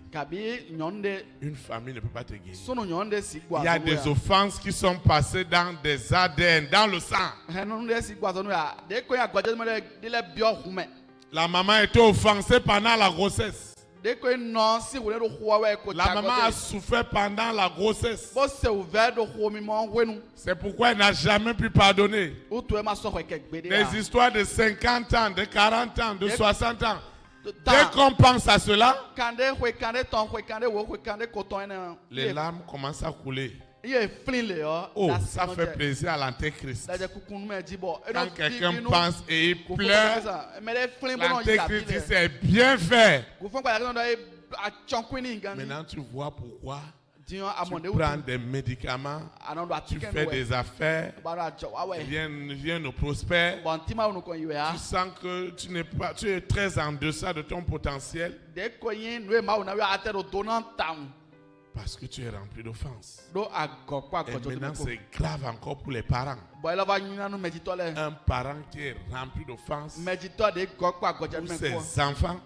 Une famille ne peut pas te guérir. Il y a des offenses qui sont passées dans des ADN, dans le sang. La maman était offensée pendant la grossesse. La maman a souffert pendant la grossesse. C'est pourquoi elle n'a jamais pu pardonner. Des histoires de 50 ans, de 40 ans, de 60 ans. Dès qu'on pense à cela, les larmes commencent à couler. Oh, ça fait plaisir à l'antéchrist. Quand quelqu'un pense et il pleure, l'antéchrist dit c'est bien fait. Maintenant tu vois pourquoi tu prends des médicaments, tu fais des affaires, rien ne prospère. Tu sens que tu es très en deçà de ton potentiel. Parce que tu es rempli d'offenses. Et maintenant c'est grave encore pour les parents. Un parent qui est rempli d'offenses pour ses enfants,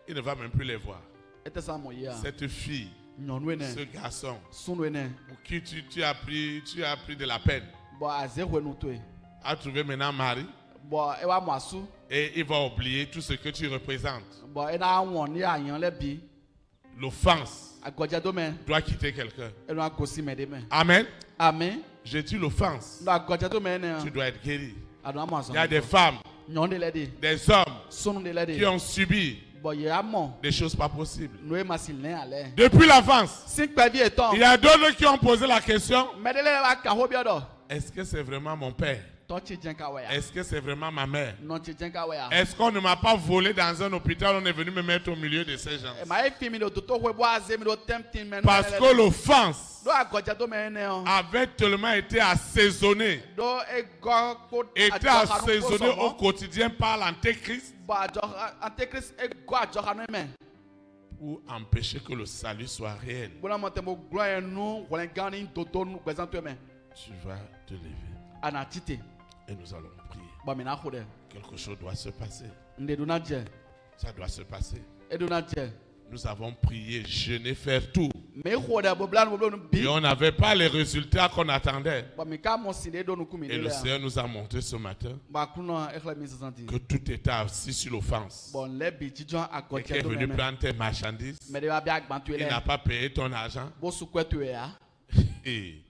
il ne va même plus les voir. Cette fille, ce garçon pour qui tu as pris de la peine, a trouvé maintenant mari et il va oublier tout ce que tu représentes. l'offense doit quitter quelqu'un. Amen. Amen. J'ai dit l'offense. Tu dois être guéri. Il y a des femmes, des hommes qui ont subi des choses pas possibles. Depuis l'enfance, il y a d'autres qui ont posé la question: est-ce que c'est vraiment mon père? Est-ce que c'est vraiment ma mère? Est-ce qu'on ne m'a pas volé dans un hôpital? On est venu me mettre au milieu de ces gens. Parce que l'offense avait tellement été assaisonnée, était assaisonnée au quotidien par l'antéchrist pour empêcher que le salut soit réel. Tu vas te lever et nous allons prier. Quelque chose doit se passer. Ça doit se passer. Nous avons prié, jeûné, faire tout. Et on n'avait pas les résultats qu'on attendait. Et le Seigneur nous a montré ce matin que tout était assis sur l'offense. Et qui est venu prendre tes marchandises. Il n'a pas payé ton argent. Et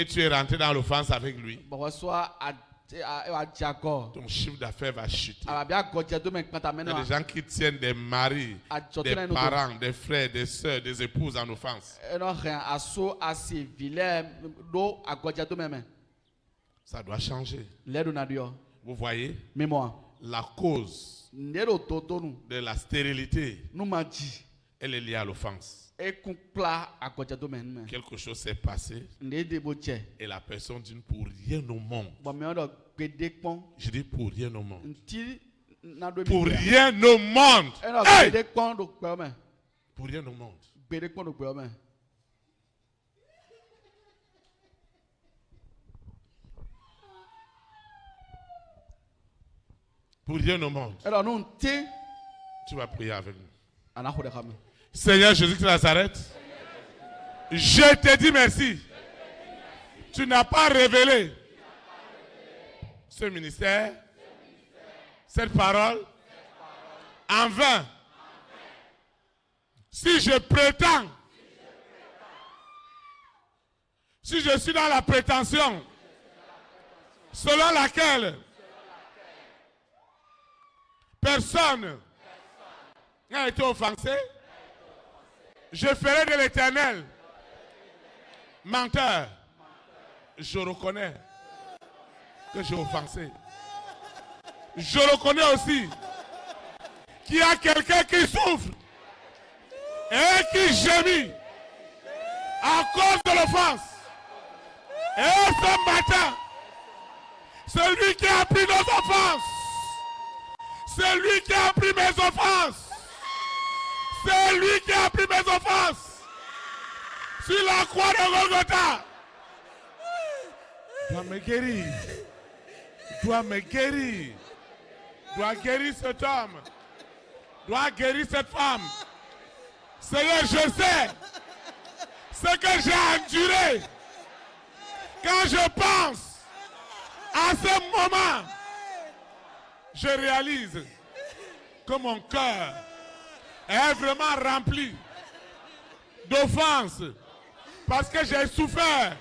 tu es rentré dans l'offense avec lui. Ton chiffre d'affaires va chuter. Il y a des gens qui tiennent des maris, des parents, des frères, des soeurs, des épouses en offense. Ça doit changer. Vous voyez, la cause de la stérilité, elle est liée à l'offense. Quelque chose s'est passé et la personne dit: pour rien au monde. Je dis pour rien au monde. Pour rien au monde. Hey! Pour rien au monde. Pour rien au monde. Tu vas prier avec nous. Seigneur Jésus de Nazareth, je te dis merci. Tu n'as pas révélé ce ministère, cette parole en vain. Si je prétends, si je suis dans la prétention selon laquelle personne n'a été offensé, je ferai de l'Éternel menteur. Je reconnais que j'ai offensé. Je reconnais aussi qu'il y a quelqu'un qui souffre et qui gémit à cause de l'offense. Et ce matin, celui qui a pris nos offenses, celui qui a pris mes offenses, c'est lui qui a pris mes offenses sur la croix de Golgotha. Doit me guérir. Doit me guérir. Doit guérir cet homme. Doit guérir cette femme. Seigneur, je sais ce que j'ai enduré. Quand je pense à ce moment, je réalise que mon cœur est vraiment rempli d'offenses parce que j'ai souffert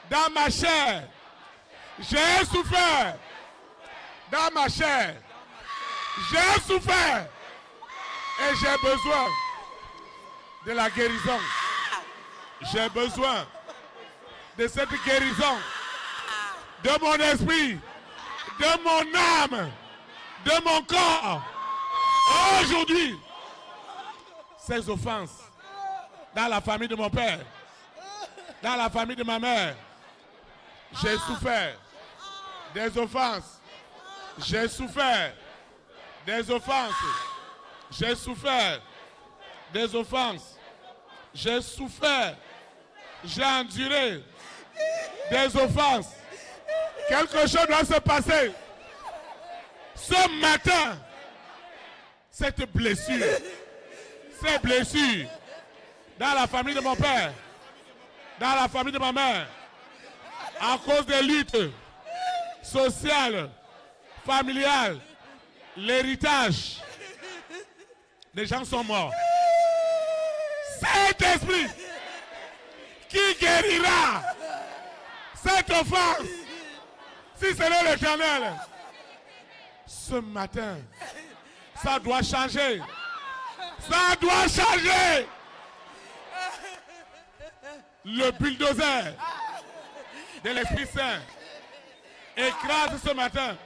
dans ma chair. J'ai souffert dans ma chair. J'ai souffert et j'ai besoin de la guérison. J'ai besoin de cette guérison de mon esprit, de mon âme, de mon corps. Aujourd'hui, ces offenses dans la famille de mon père, dans la famille de ma mère, j'ai souffert des offenses. J'ai souffert des offenses. J'ai souffert des offenses. J'ai souffert. J'ai enduré des offenses. Quelque chose doit se passer. Ce matin, cette blessure dans la famille de mon père, dans la famille de ma mère, à cause des luttes sociales, familiales, l'héritage, les gens sont morts. Saint-Esprit qui guérira cette offense, si ce n'est l'Éternel. Ce matin, ça doit changer. Ça doit changer. Le bulldozer de l'Esprit Saint écrase ce matin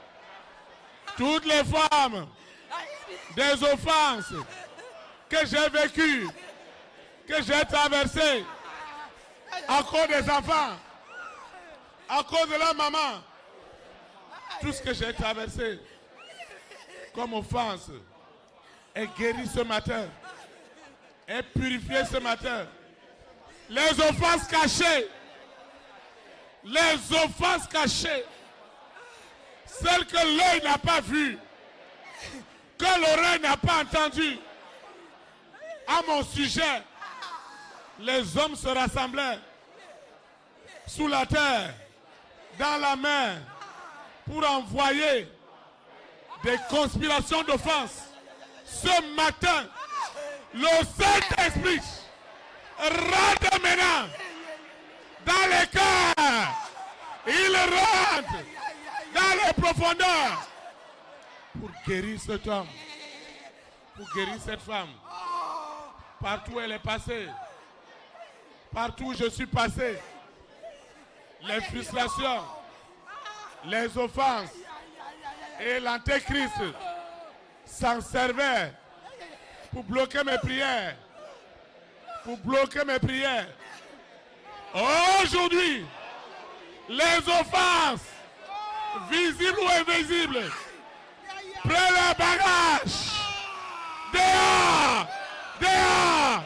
toutes les formes des offenses que j'ai vécues, que j'ai traversées à cause des enfants, à cause de la maman. Tout ce que j'ai traversé comme offense est guéri ce matin, est purifié ce matin. Les offenses cachées, celles que l'œil n'a pas vues, que l'oreille n'a pas entendues, à mon sujet, les hommes se rassemblaient sous la terre, dans la mer, pour envoyer des conspirations d'offense. Ce matin, le Saint-Esprit rentre maintenant dans les cœurs. Il rentre dans les profondeurs pour guérir cet homme, pour guérir cette femme. Partout où elle est passée, partout où je suis passé, les frustrations, les offenses et l'antéchrist s'en servaient pour bloquer mes prières. Aujourd'hui, les offenses, visibles ou invisibles, prennent leur bagage. Dehors, dehors,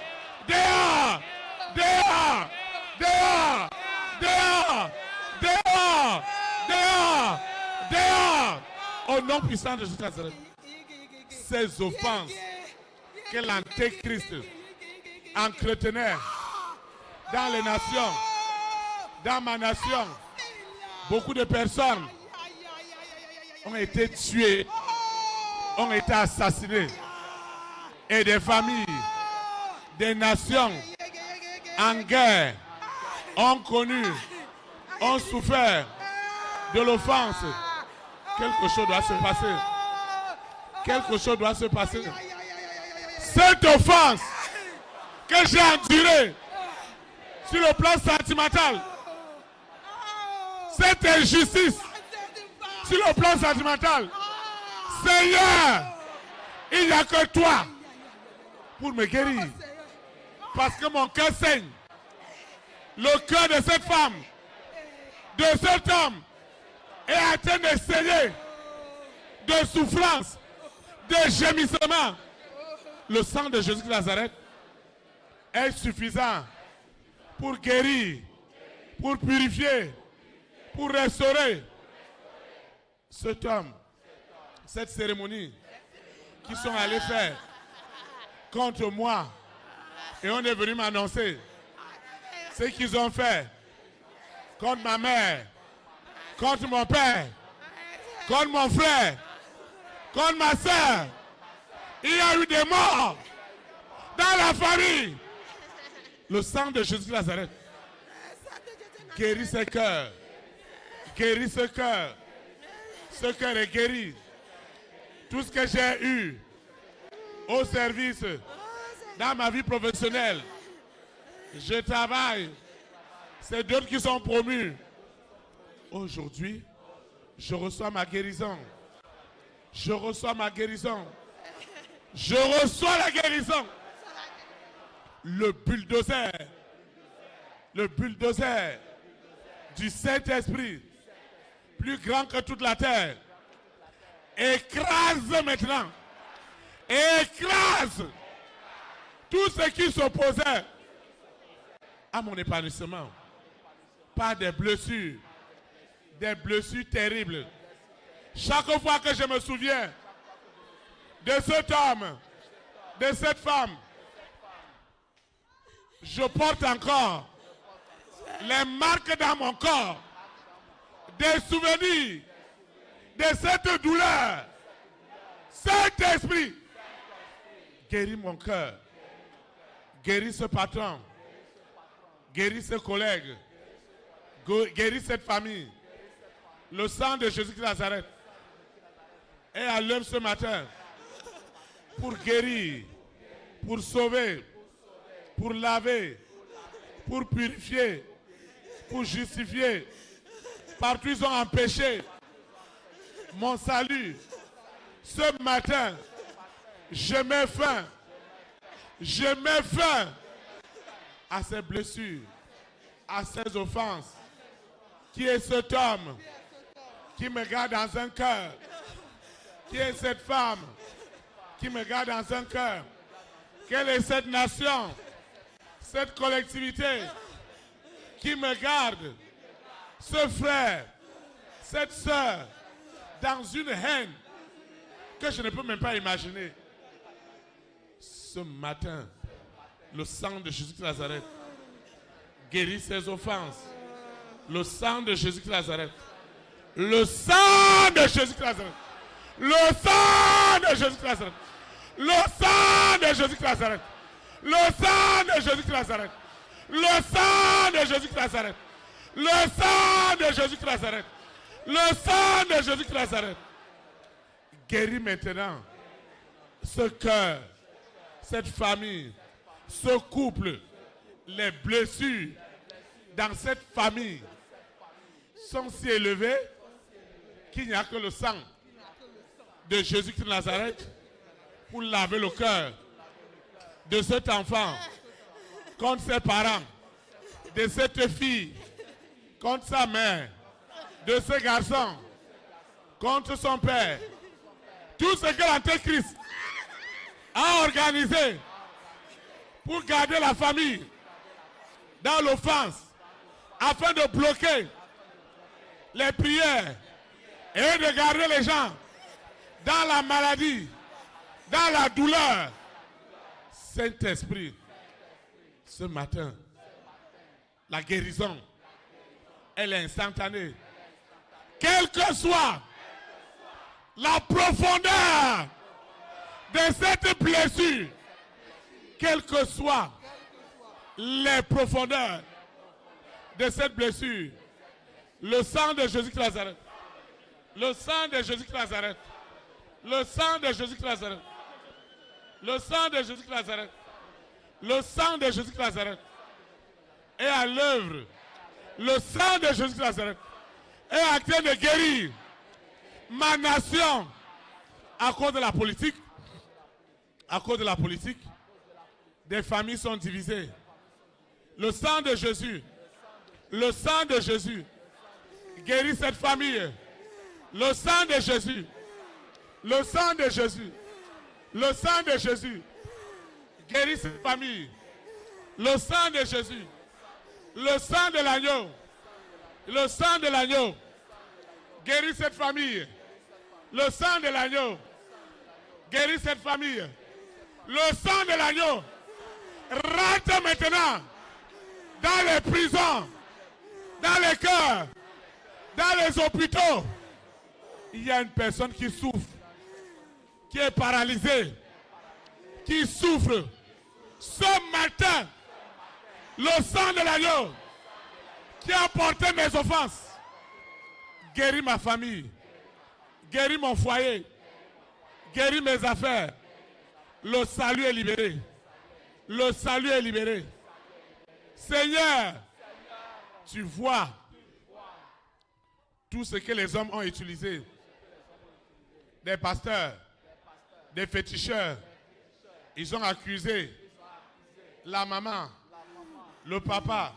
dehors, dehors, dehors, dehors, dehors, dehors, dehors. Au nom puissant de Jésus Nazareth, ces offenses que l'antéchrist entretenait dans les nations, dans ma nation, beaucoup de personnes ont été tuées, ont été assassinées, et des familles, des nations en guerre ont connu, ont souffert de l'offense. Quelque chose doit se passer. Quelque chose doit se passer. Cette offense que j'ai endurée sur le plan sentimental, cette injustice sur le plan sentimental, Seigneur, il n'y a que toi pour me guérir. Parce que mon cœur saigne. Le cœur de cette femme, de cet homme, est en train de saigner, de souffrance, de gémissement. Le sang de Jésus de Nazareth est suffisant pour guérir, pour purifier, pour restaurer cet homme, cette cérémonie qu'ils sont allés faire contre moi. Et on est venu m'annoncer ce qu'ils ont fait contre ma mère, contre mon père, contre mon frère, contre ma soeur. Il y a eu des morts dans la famille. Le sang de Jésus de Nazareth guérit ce cœur. Guérit ce cœur. Ce cœur est guéri. Tout ce que j'ai eu au service dans ma vie professionnelle, je travaille. C'est d'autres qui sont promus. Aujourd'hui, je reçois ma guérison. Je reçois ma guérison. Je reçois la guérison. Le bulldozer du Saint-Esprit, plus grand que toute la terre, écrase maintenant. Écrase tout ce qui s'opposait à mon épanouissement. Par des blessures terribles. Chaque fois que je me souviens de cet homme, de cette femme, je porte encore les marques dans mon corps, des souvenirs de cette douleur. Saint-Esprit, guéris mon cœur, Guéris ce patron. Guéris ses collègues. Guéris cette famille. Le sang de Jésus de Nazareth est à l'œuvre ce matin pour guérir, pour sauver, pour laver, pour purifier, pour justifier. Partout ils ont empêché mon salut. Ce matin, je mets fin à ces blessures, à ces offenses. Qui est cet homme qui me garde dans un cœur? Qui est cette femme qui me garde dans un cœur? Quelle est cette nation, cette collectivité qui me garde, ce frère, cette sœur, dans une haine que je ne peux même pas imaginer? Ce matin, le sang de Jésus de Nazareth guérit ces offenses. Le sang de Jésus de Nazareth. Le sang de Jésus de Nazareth. Le sang de Jésus de Nazareth. Le sang de Jésus de Nazareth. Le sang de Jésus de Nazareth. Le sang de Jésus de Nazareth. Le sang de Jésus de Nazareth. Le sang de Jésus de Nazareth. Guéris maintenant ce cœur, cette famille, ce couple, les blessures dans cette famille sont si élevées qu'il n'y a que le sang de Jésus de Nazareth pour laver le cœur de cet enfant contre ses parents, de cette fille contre sa mère, de ce garçon contre son père. Tout ce que l'Antéchrist a organisé pour garder la famille dans l'offense, afin de bloquer les prières et de garder les gens dans la maladie, dans la douleur. Saint-Esprit, ce matin, la guérison, elle est instantanée. Quelle que soit la profondeur de cette blessure, quelles que soient les profondeurs de cette blessure, le sang de Jésus de Nazareth, le sang de Jésus de Nazareth, le sang de Jésus de Nazareth, le sang de Jésus de Nazareth, le sang de Jésus de Nazareth est à l'œuvre. Le sang de Jésus de Nazareth est en train de guérir ma nation à cause de la politique. À cause de la politique, des familles sont divisées. Le sang de Jésus, le sang de Jésus guérit cette famille. Le sang de Jésus, le sang de Jésus, le sang de Jésus guérit cette famille. Le sang de Jésus, le sang de l'agneau, le sang de l'agneau guérit cette famille. Le sang de l'agneau guérit cette famille. Le sang de l'agneau rentre maintenant dans les prisons, dans les cœurs, dans les hôpitaux. Il y a une personne qui souffre, qui est paralysée, qui souffre. Ce matin, le sang de l'agneau qui a porté mes offenses guérit ma famille, guérit mon foyer, guérit mes affaires. Le salut est libéré. Le salut est libéré. Seigneur, tu vois tout ce que les hommes ont utilisé. Des pasteurs, des féticheurs, ils ont accusé la maman, le papa,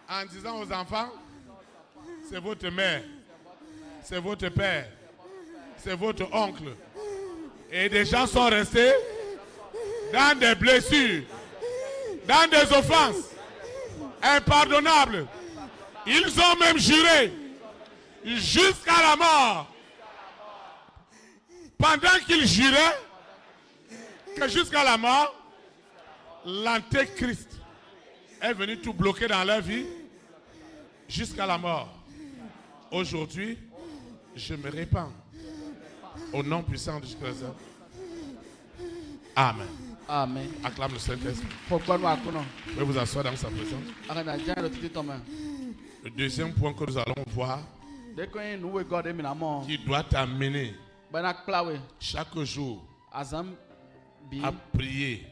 en disant aux enfants, c'est votre mère, c'est votre père, c'est votre oncle. Et des gens sont restés dans des blessures, dans des offenses impardonnables. Ils ont même juré jusqu'à la mort. Pendant qu'ils juraient que jusqu'à la mort, l'Antéchrist est venu tout bloquer dans leur vie jusqu'à la mort. Aujourd'hui, je me répands au nom puissant de Jésus. Amen. Amen. Acclame le Saint-Esprit. Vous pouvez vous asseoir dans sa présence. Le deuxième point que nous allons voir, qui doit t'amener chaque jour à prier,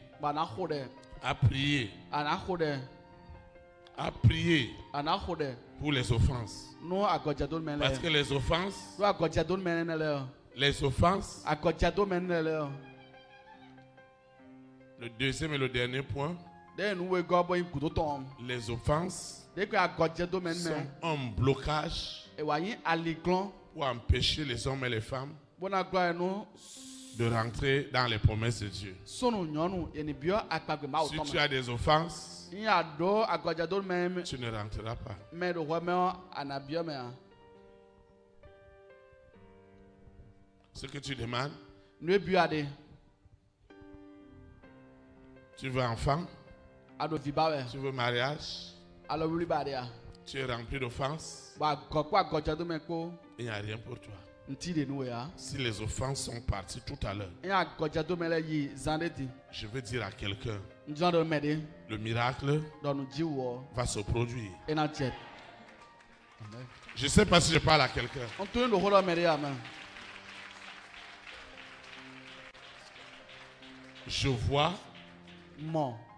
pour les offenses. Parce que les offenses, le deuxième et le dernier point, les offenses sont un blocage pour empêcher les hommes et les femmes de rentrer dans les promesses de Dieu. Si tu as des offenses, tu ne rentreras pas. Ce que tu demandes, tu veux enfant, tu veux mariage, tu es rempli d'offenses, il n'y a rien pour toi. Si les offenses sont parties tout à l'heure, je veux dire à quelqu'un, le miracle va se produire. Je ne sais pas si je parle à quelqu'un. Je vois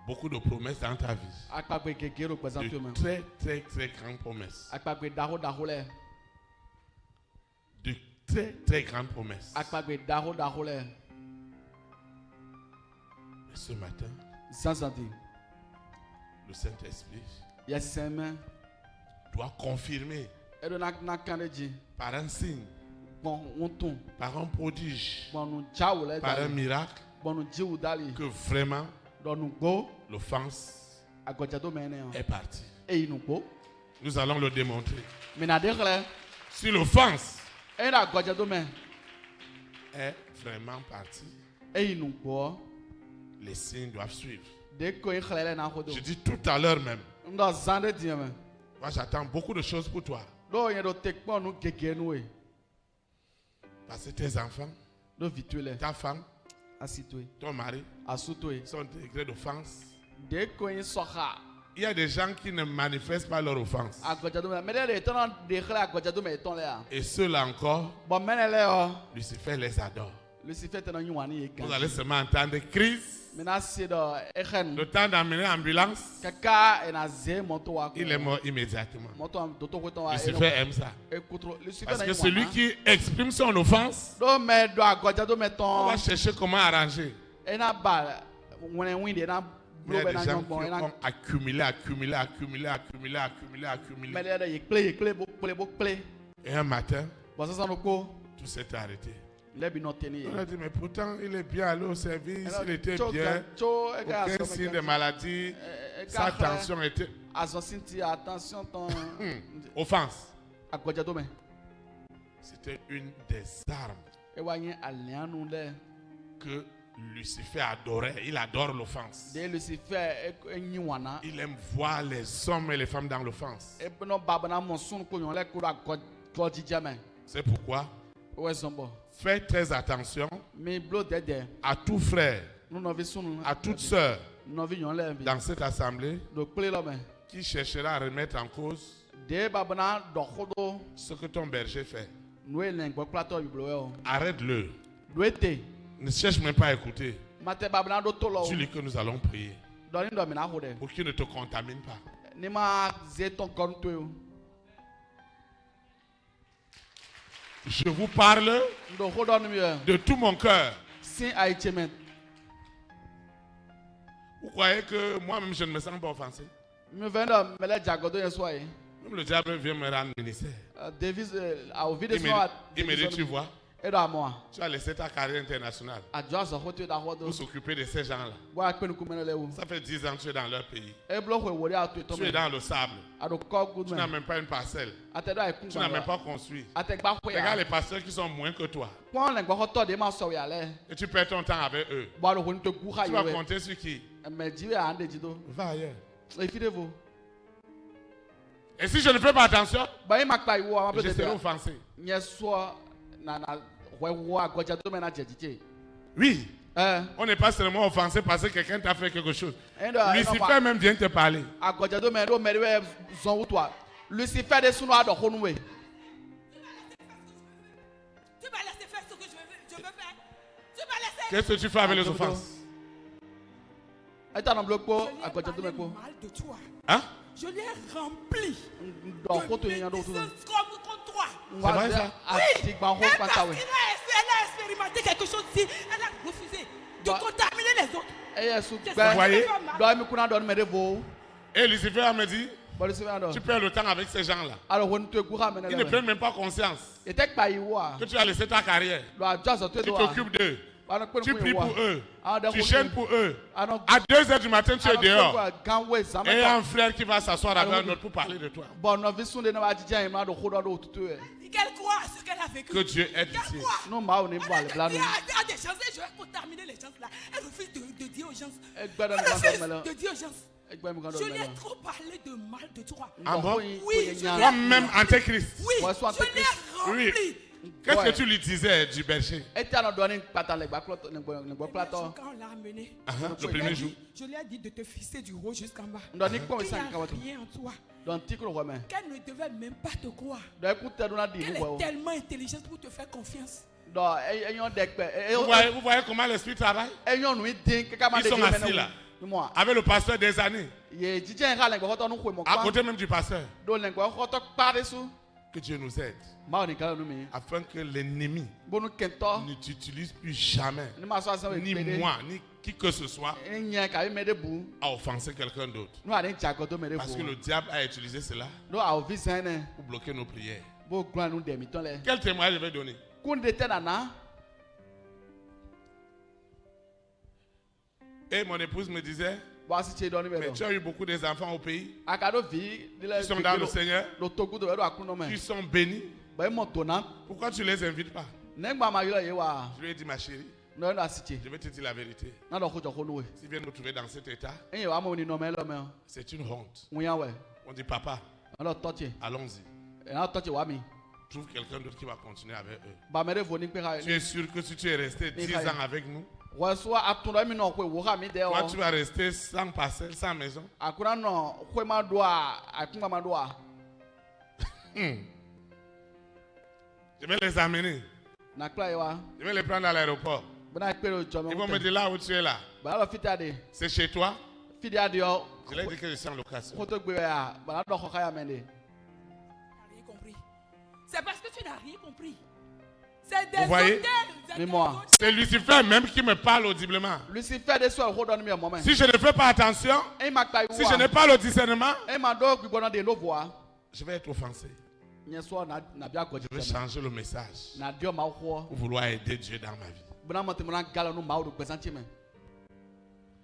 beaucoup de promesses dans ta vie. De très, très, très grandes promesses. De très, très grandes promesses. Mais ce matin, le Saint-Esprit doit confirmer par un signe, par un prodige, par un miracle, que vraiment l'offense est partie. Nous allons le démontrer. Si l'offense est vraiment partie, les signes doivent suivre. Je dis tout à l'heure même. Moi j'attends beaucoup de choses pour toi. Parce que tes enfants, ta femme, ton mari sont degrés d'offense. Il y a des gens qui ne manifestent pas leur offense. Et ceux-là encore, Lucifer les adore. Vous allez seulement entendre des crises. Le temps d'amener l'ambulance, il est mort immédiatement. Lucifer aime ça. Parce que celui qui exprime son offense, on va chercher comment arranger. Il y a des gens qui ont accumulé. Et un matin, tout s'est arrêté. On a dit, mais pourtant, il est bien allé au service, il était bien, aucun signe de maladie, sa tension était... Offense. C'était une des armes que Lucifer adorait. Il adore l'offense. Il aime voir les hommes et les femmes dans l'offense. C'est pourquoi fais très attention à tout frère, à toute sœur dans cette assemblée qui cherchera à remettre en cause ce que ton berger fait. Arrête-le. Ne cherche même pas à écouter. Dis-lui que nous allons prier pour qu'il ne te contamine pas. Je vous parle de tout mon cœur. Vous croyez que moi-même je ne me sens pas offensé? Même le diable vient me rendre ministère. Il me dit, tu vois, tu as laissé ta carrière internationale pour s'occuper de ces gens-là. Ça fait 10 ans que tu es dans leur pays. Tu es dans le sable. Tu n'as même pas une parcelle. Tu n'as même pas construit. Regarde les pasteurs qui sont moins que toi. Et tu perds ton temps avec eux. Tu vas compter sur qui? Va ailleurs. Et si je ne fais pas attention, je serai offensé. Oui, On n'est pas seulement offensé parce que quelqu'un t'a fait quelque chose. Lucifer même vient te parler. Lucifer de sunu ado konwe. Tu vas laisser faire ce que je veux faire. Tu vas laisser. Qu'est-ce que tu fais avec les offenses? Je lui ai parlé mal de toi. Hein? Je l'ai rempli contre toi. C'est vrai ça? Oui. Elle a expérimenté quelque chose ici. Elle a refusé de contaminer les autres. Vous voyez? Et Lucifer me dit, tu perds le temps avec ces gens-là. Ils ne prennent même pas conscience que tu as laissé ta carrière. Tu t'occupes d'eux. Tu pries pour eux. Tu chaînes pour eux. À 2h du matin, tu es dehors. Et il y a un frère qui va s'asseoir avec nous pour parler de toi. Qu'elle croit à ce qu'elle a vécu. Que Dieu aide ici. Elle a des chances et je vais contaminer les gens là. Elle refuse de dire aux gens. Elle refuse de dire aux gens. Je lui ai trop parlé de mal de toi. Ah bon? Oui. Toi-même, Antéchrist. Oui, je l'ai rempli. Oui. Qu'est-ce que tu lui disais du berger? Quand on l'a amené, le premier jour, je lui ai dit de te fisser du haut jusqu'en bas. Il n'y a rien en toi. Qu'elle ne devait même pas te croire. Elle est tellement intelligente pour te faire confiance. Vous voyez comment l'esprit travaille? Ils sont assis là, avec le pasteur des années, à côté même du pasteur. Que Dieu nous aide afin que l'ennemi ne t'utilise plus jamais, ni moi, ni qui que ce soit, à offenser quelqu'un d'autre. Parce que le diable a utilisé cela pour bloquer nos prières. Quel témoignage je vais donner? Et mon épouse me disait, mais tu as eu beaucoup d'enfants au pays qui sont dans le Seigneur, qui sont bénis. Pourquoi tu ne les invites pas? Je lui ai dit, ma chérie, je vais te dire la vérité. S'ils viennent me trouver dans cet état, c'est une honte. On dit, papa, allons-y. Trouve quelqu'un d'autre qui va continuer avec eux. Tu es sûr que si tu es resté 10 ans avec nous, toi, tu vas rester sans parcelle, sans maison. Je vais les amener. Je vais les prendre à l'aéroport. Ils vont me dire là où tu es là. C'est chez toi. Je leur ai dit que je suis en location. C'est parce que tu n'as rien compris. C'est des Vous voyez? C'est Lucifer même qui me parle audiblement. Si je ne fais pas attention, si je n'ai pas le discernement, je vais être offensé. Je vais changer le message pour vouloir aider Dieu dans ma vie.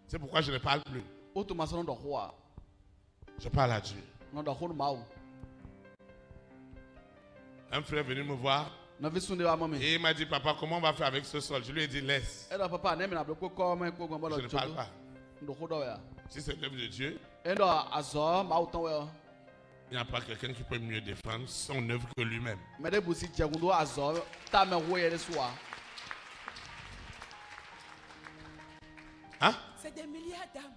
C'est pourquoi je ne parle plus. Je parle à Dieu. Un frère est venu me voir et il m'a dit, papa, comment on va faire avec ce sol? Je lui ai dit, laisse. Je ne parle pas. Si c'est l'œuvre de Dieu, il n'y a pas quelqu'un qui peut mieux défendre son œuvre que lui-même. Hein? C'est des milliards d'âmes.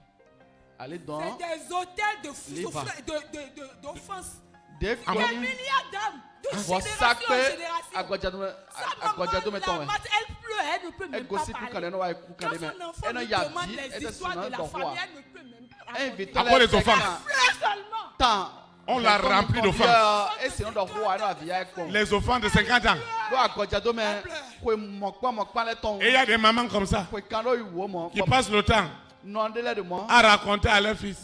C'est des hôtels d'offense. Des milliards d'âmes. De génération en génération. Sa maman, elle pleure, elle ne peut même pas parler. Quand son enfant lui demande les histoires de la famille, elle ne peut même pas raconter. À quoi les offenses? Elle pleure seulement. On l'a rempli d'offenses. Les offenses de 50 ans. Et il y a des mamans comme ça qui passent le temps à raconter à leur fils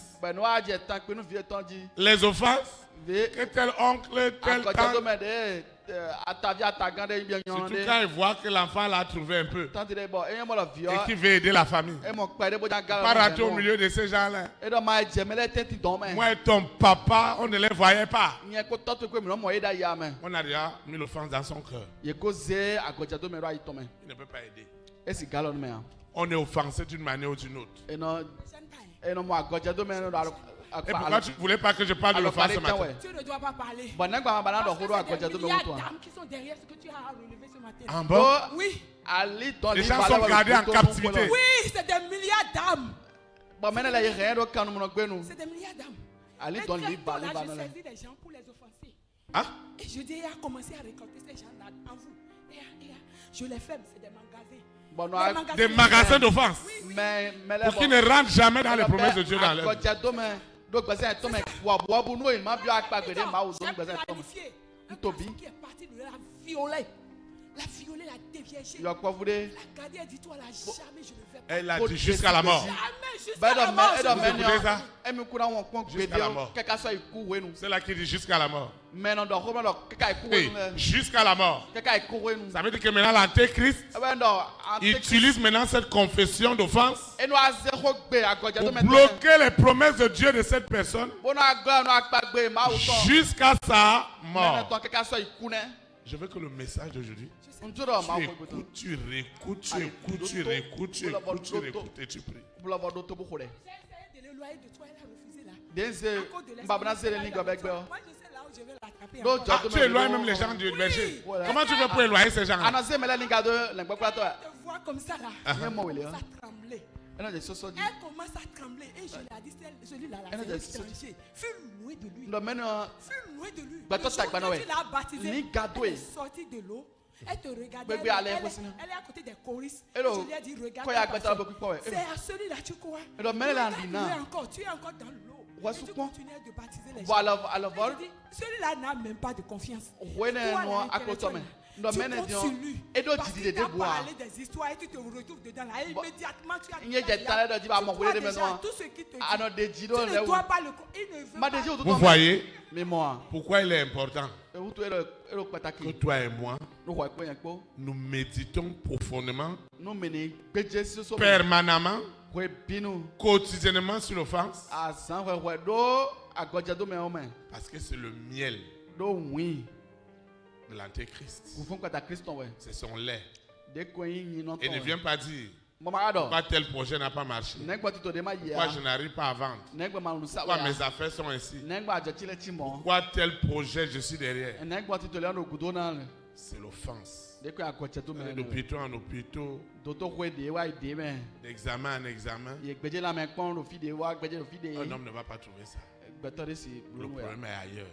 les offenses que tel oncle, tel tante. Surtout quand il voit que l'enfant l'a trouvé un peu et qui veut aider la famille. Pas rater au milieu de ces gens-là. Moi et ton papa, on ne les voyait pas. On a déjà mis l'offense dans son cœur. Il ne peut pas aider. On est offensé d'une manière ou d'une autre. Et pourquoi tu ne voulais pas que je parle de l'offense ce matin? Tu ne dois pas parler. Parce que c'est des milliards d'âmes qui sont derrière ce que tu as relevé ce matin. En bon? Oui. Les gens sont gardés en captivité. Oui, c'est des milliards d'âmes. C'est C'est des milliards d'âmes. Mais très tôt, là, je saisis les gens pour les offenser. Hein? Et je dis, il a commencé à récolter ces gens-là en vous. Je les ferme, c'est des magasins. Des magasins d'offense. Oui. Pour qu'ils ne rentrent jamais dans les promesses de Dieu dans leur vie. Qui est parti de la violer. La violer, la déviéger. La garder, elle dit toi, jamais je ne vais pas. Elle a dit jusqu'à la mort. Jamais jusqu'à la mort. Jusqu'à la mort. C'est là qui dit jusqu'à la mort. Hey, jusqu'à la mort. Ça veut dire que maintenant l'antéchrist utilise maintenant cette confession d'offense pour bloquer les promesses de Dieu de cette personne jusqu'à sa mort. Je veux que le message d'aujourd'hui, tu réécoutes et tu pries. J'ai essayé de l'éloigner de toi, elle a refusé là. Moi, je sais là où je vais l'attraper. Tu éloignes même les gens du berger. Comment tu veux pour éloigner ces gens-là? Je te vois comme ça là. Ça tremblait. Elle commence à trembler et je lui ai dit, celui-là, c'est l'étranger. Fais loin de lui. Fais loin de lui. Le jour que tu l'as baptisé, elle est sortie de l'eau. Elle te regardait. Elle est à côté des choristes. Je lui ai dit, regarde. C'est à celui-là tu crois. Tu es encore dans l'eau. Et tu continues de baptiser les gens. Celui-là n'a même pas de confiance. Tu comptes sur lui. Parce qu'il t'a parlé des histoires et tu te retrouves dedans là. Et immédiatement tu as tout ce qui te dit. Tu ne dois pas le croire. Il ne veut pas. Vous voyez pourquoi il est important que toi et moi nous méditons profondément, permanemment, quotidiennement sur l'offense. Parce que c'est le miel de l'antéchrist. C'est son lait. Et ne viens pas dire pourquoi tel projet n'a pas marché, pourquoi je n'arrive pas à vendre, pourquoi mes affaires sont ainsi, pourquoi tel projet je suis derrière. C'est l'offense. D'hôpital en hôpital, d'examen en examen, un homme ne va pas trouver ça. Le problème est ailleurs.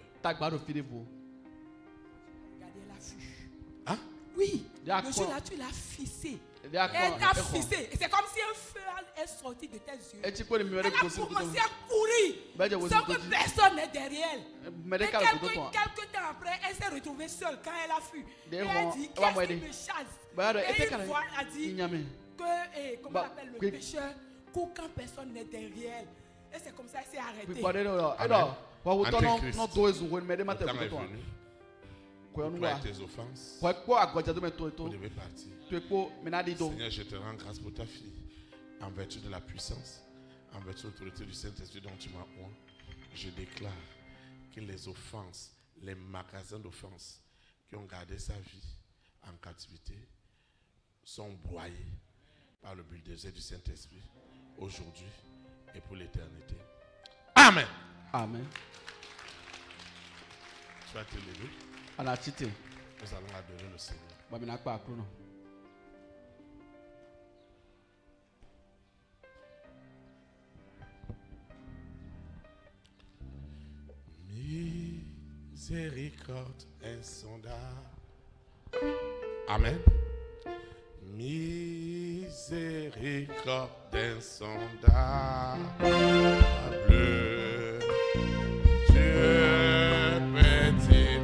Hein? Oui, le jour là tu l'as fissé. Elle t'a fissé. Et c'est comme si un feu est sorti de tes yeux. Elle a commencé à courir sans que personne n'est derrière elle. Et quelques temps après, elle s'est retrouvée seule quand elle a fui. Elle a dit, qu'est-ce qui me chasse? Et une fois, elle a dit que, comment on appelle le pécheur, court quand personne n'est derrière elle. Et c'est comme ça qu'elle s'est arrêtée. Pour tes offenses, vous devez partir. Seigneur, je te rends grâce pour ta fille. En vertu de la puissance, en vertu de l'autorité du Saint-Esprit dont tu m'as oint, je déclare que les offenses, les magasins d'offenses qui ont gardé sa vie en captivité sont broyés par le bulldozer du Saint-Esprit aujourd'hui et pour l'éternité. Amen. Amen. Tu vas te lever. Nous allons adorer le Seigneur. Miséricorde insondable. Amen. Miséricorde insondable. Dieu petit.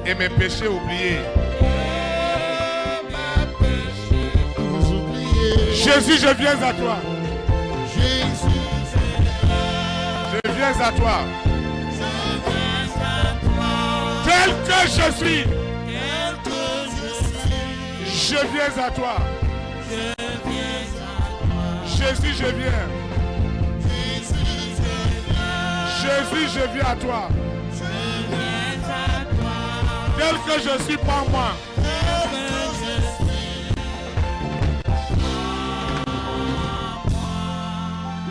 Et mes péchés oubliés. Jésus, je viens à toi. Je viens à toi. Tel que je suis. Je viens à toi. Jésus, je viens. Jésus, je viens à toi. Tel que je suis, par moi.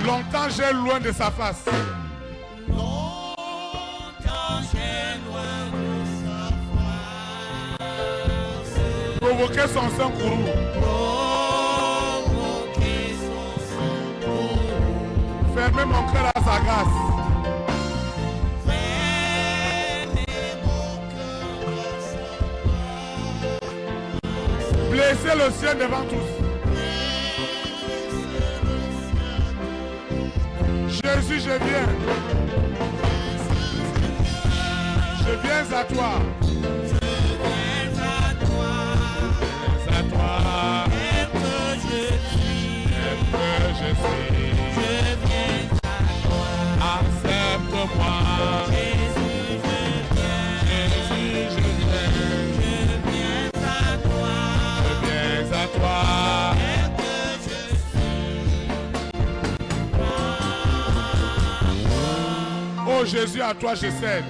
Longtemps j'ai loin de sa face. Longtemps j'ai loin de sa face. Provoquer son sang courroux. Provoquer son sang courroux. Fermer mon cœur à sa grâce. Fermer mon cœur à sa grâce. Blesser le ciel devant tous. Jésus, je viens. Je viens à toi. Je viens à toi. À toi. Tel que je suis. Tel que je suis. Je viens à toi. Accepte-moi. Jésus, je viens. Jésus, je viens. Je viens à toi. Je viens à toi. Tel que je suis. Oh Jésus, à toi je cède.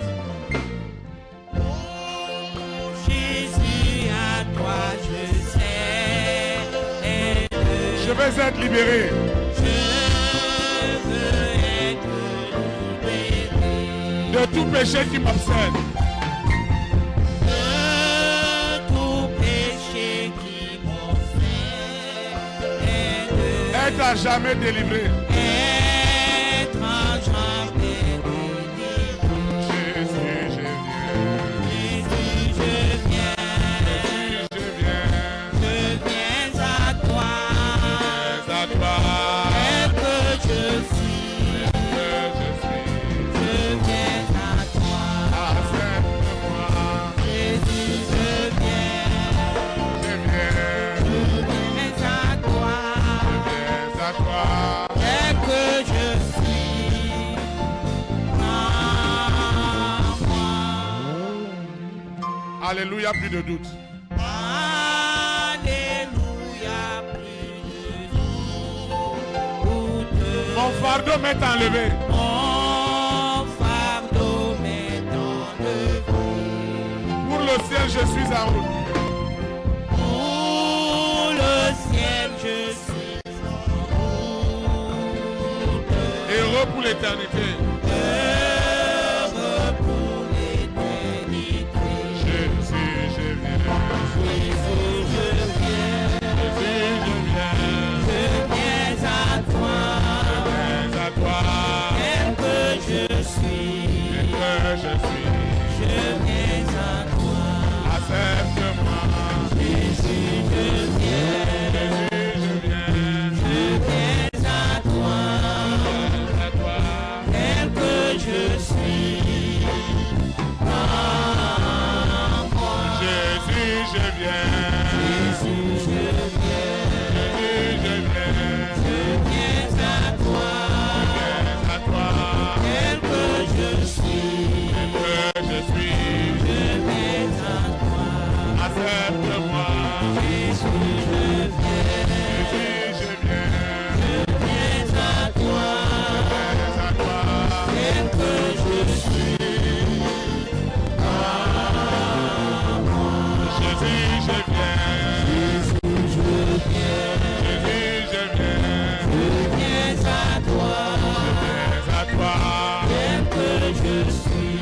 Jésus, à toi je cède. Je vais être libéré. Je veux être libéré De tout péché qui m'obsède. de tout péché qui m'obsède. Être à jamais délivré. Être à jamais délivré. Jésus, je viens. Jésus, je viens. Jésus, je viens. Je viens à toi. À toi. Tel que je suis. Que je suis. Je viens à toi. Accepte-moi. Jésus, je viens. Je viens. Je viens à toi. Je viens à toi. Tel que je suis. Alléluia, plus de doute. Alléluia, plus de doute. Mon fardeau m'est enlevé. Mon fardeau m'est enlevé. Pour le ciel, je suis en route. Pour le ciel, je suis en route. Heureux pour l'éternité. Heureux pour l'éternité. Jésus, je viens. Jésus, je viens. Jésus, je viens. Je viens à toi. Je viens à toi. Tel que je suis. Tel que je suis. Je viens à toi. Accepte-moi. Jésus, je viens. Jésus, je viens. Je viens à toi. À toi. Tel que je suis. Jésus, je viens. Jésus, je viens. Jésus, je viens. Je viens à toi. À toi. Tel que je suis. Que je suis. Je viens à toi. Accepte-moi. Jésus, je viens. Jésus, je viens. Je viens à toi. À toi. Tel que je suis. Jésus, je viens. Jésus, je viens. Jésus, je viens. Je viens à toi. À toi. Tel que je suis.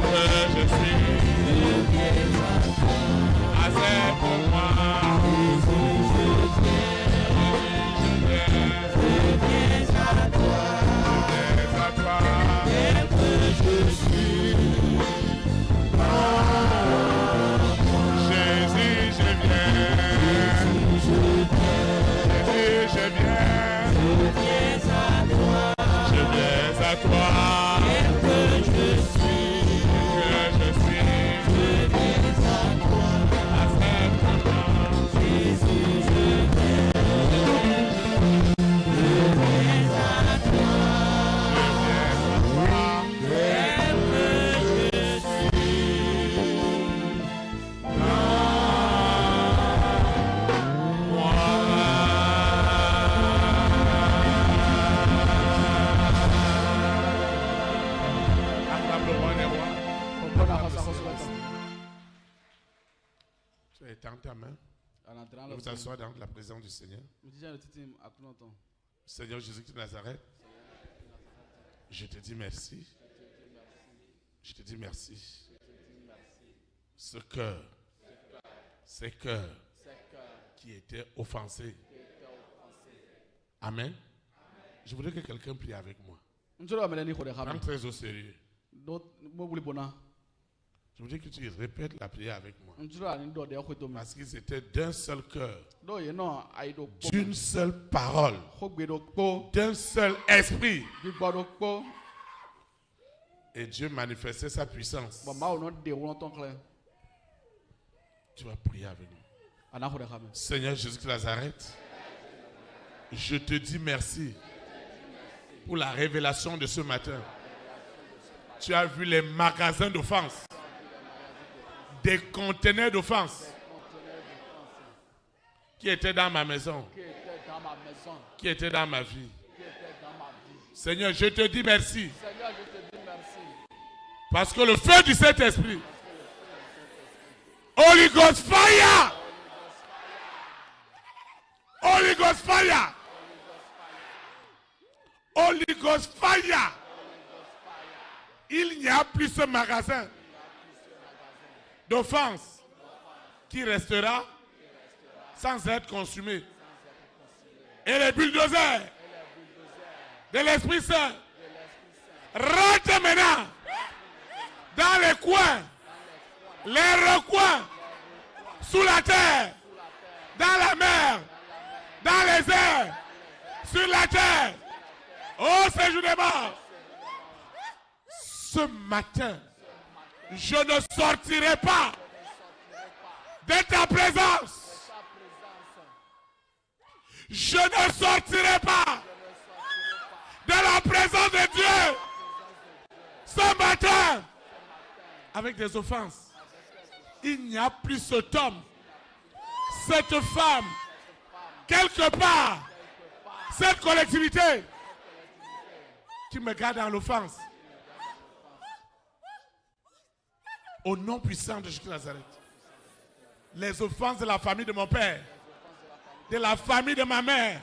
Que je suis. Je viens à toi. Accepte-moi. Jésus, je viens. Je viens. Je viens à toi. À toi. Tel que je suis. Jésus, je viens. Jésus, je viens. Jésus, je viens. Je viens à toi. Je viens à toi. Tel que je suis. Que je suis. Je viens à toi. Accepte-moi. Jésus, je viens. Je viens à toi. Tel que je Tu as étendu ta main. Vous asseoir dans la présence du Seigneur. Seigneur Jésus-Christ de Nazareth. Je te dis merci. Je te dis merci. Ce cœur, ces cœurs qui étaient offensés. Amen. Je voudrais que quelqu'un prie avec moi. Prends très au sérieux. Je voudrais que tu répètes la prière avec moi. Parce qu'ils étaient d'un seul cœur, d'une seule parole, d'un seul esprit. Et Dieu manifestait sa puissance. Tu vas prier avec nous. Seigneur Jésus de Nazareth, je te dis merci pour la révélation de ce matin. Tu as vu les magasins d'offense, des conteneurs d'offense qui étaient dans ma maison, qui étaient dans ma vie. Seigneur, je te dis merci. Parce que le feu du Saint-Esprit, Holy Ghost fire! Holy Ghost fire! Holy Ghost fire! Il n'y a plus ce magasin d'offense qui restera sans être consumé. Et les bulldozers de l'Esprit Saint rentrent maintenant dans les coins, les recoins, sous la terre, dans la mer, dans les airs, sur la terre, au séjour des morts. Ce matin, je ne sortirai pas de ta présence. Je ne sortirai pas de la présence de Dieu ce matin avec des offenses. Il n'y a plus cet homme, cette femme, quelque part, cette collectivité qui me garde dans l'offense. Au nom puissant de Jésus de Nazareth, les offenses de la famille de mon père, de la famille de ma mère,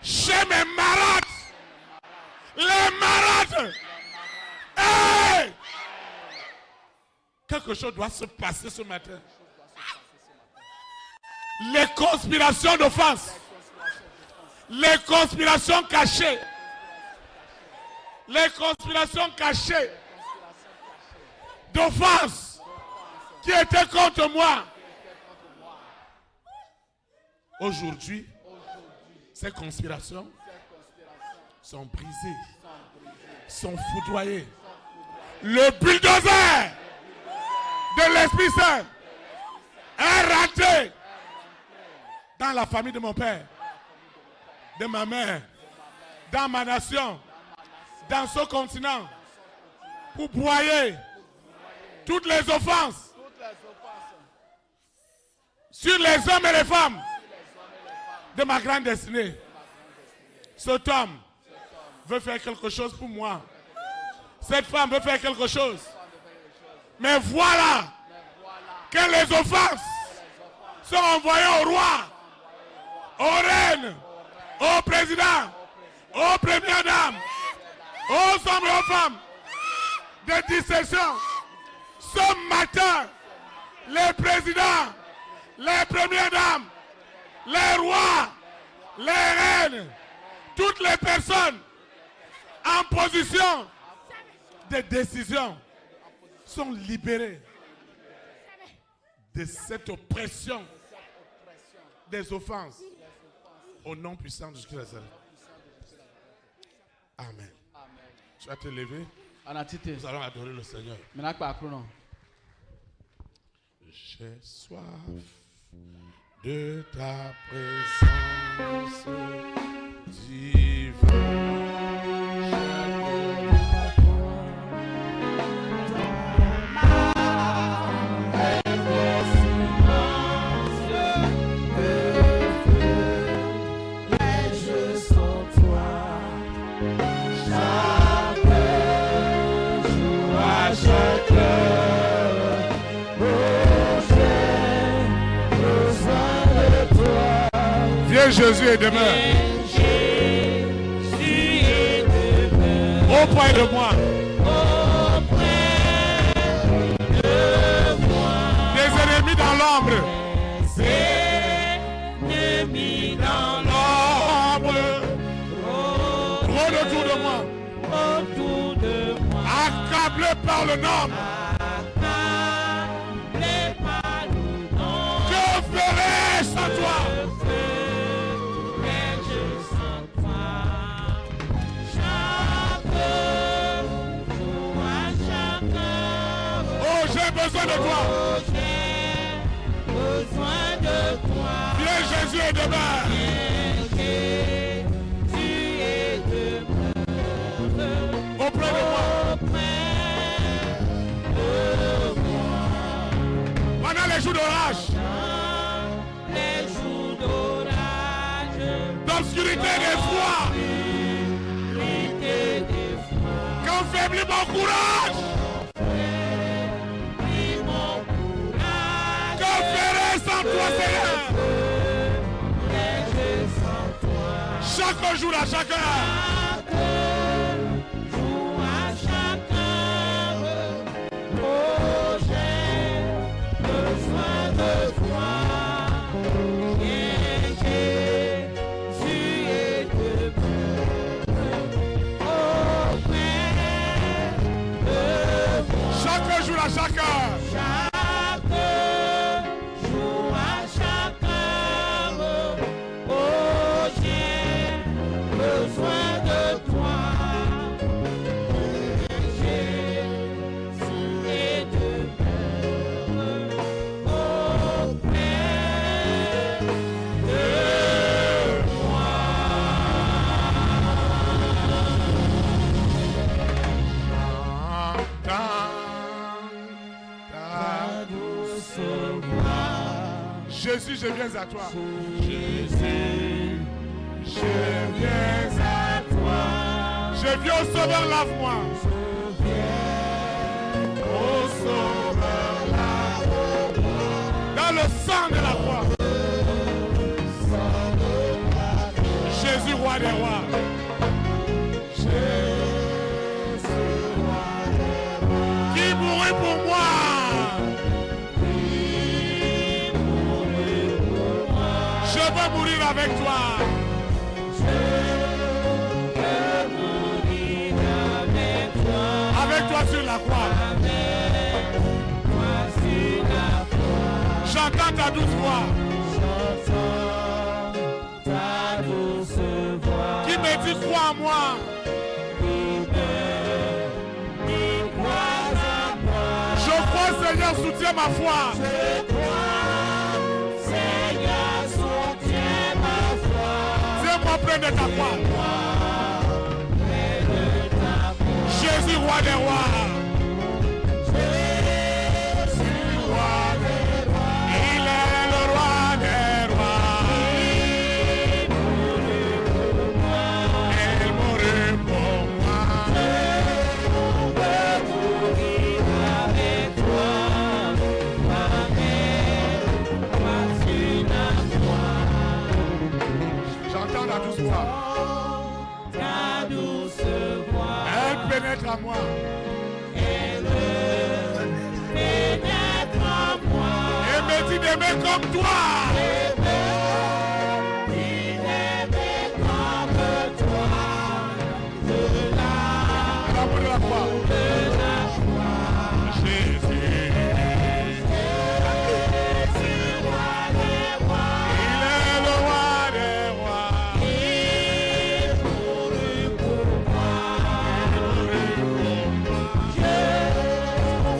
chez mes marades, les marades, hey! Quelque chose doit se passer ce matin. Les conspirations d'offense, les conspirations cachées, les conspirations cachées d'offense qui étaient contre moi. Aujourd'hui, ces conspirations sont brisées, sont foudroyées. Le bulldozer de l'Esprit Saint est rentré dans la famille de mon père, de ma mère, dans ma nation, dans ce continent, pour broyer toutes les offenses sur les hommes et les femmes de ma grande destinée. Cet homme veut faire quelque chose pour moi. Cette femme veut faire quelque chose. Mais voilà que les offenses sont envoyées au roi, aux reines, au président, aux premières dames, aux hommes et aux femmes de dissension. Ce matin, les présidents, les premières dames, les rois, les reines, toutes les personnes en position de décision sont libérées de cette oppression des offenses au nom puissant de Jésus. Amen. Tu vas te lever. Nous allons adorer le Seigneur. J'ai soif de ta présence divine. Jésus est demeure. Auprès de moi. Des ennemis dans l'ombre. Ennemis dans l'ombre. Rôde autour de moi. Autour de moi. Accablé par le nom. Accablé par le nom. Que ferai-je sans toi? J'ai besoin de toi. J'ai besoin de toi. Viens Jésus et demeure. Jésus et demeure. Auprès de moi. Pendant les jours d'orage. Les jours d'orage. D'obscurité et d'effroi. Quand faiblit mon courage. Chaque jour à chaque heure. Oh, j'ai besoin de toi. Jésus est demeure. Oh, Père de moi. Chaque jour à chaque heure. Jésus, je viens à toi. Jésus, je viens à toi. Je viens au Sauveur, lave-moi. Je viens au Sauveur, lave-moi. Dans le sang de la croix. Jésus, roi des rois. Jésus, roi des rois. Qui mourut pour moi. Je veux mourir avec toi. Je veux mourir avec toi. Avec toi sur la croix. Avec toi sur la croix. J'entends ta douce voix. J'entends ta douce voix. Qui me dit crois en moi. Qui me dit crois en moi. Je crois, Seigneur, soutiens ma foi. Je crois, Seigneur, soutiens ma foi. Tiens-moi près de ta croix. Près de ta croix. Jésus, roi des rois. Jésus, roi des rois. Il est le roi des rois. Il mourut pour moi. Il mourut pour moi. Je veux mourir avec toi. Avec toi sur la croix. J'entends la douce voix. Ta douce voix. Elle pénètre à moi. Elle pénètre en moi. Et me dit d'aimer comme toi. D'aimer comme toi. De L'amour de la croix. la croix. Jésus. Jésus, roi des rois. Il est le roi des rois. Il mourut pour moi. Je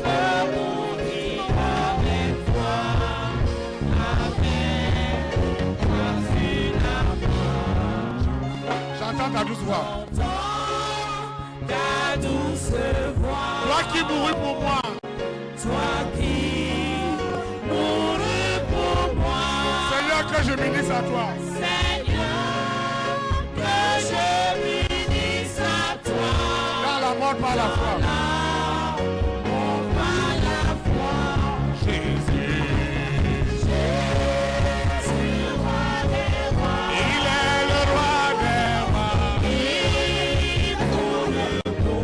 veux mourir avec toi. Avec toi sur la croix. J'entends ta douce voix. Ta douce voix. Toi qui mourus pour moi. Toi qui mourus pour moi. Seigneur, que je bénisse à toi. Seigneur, que je bénisse à toi. Dans la mort par la foi. Par la foi. Jésus. Jésus, roi des rois. Il est le roi des rois. Il mourut pour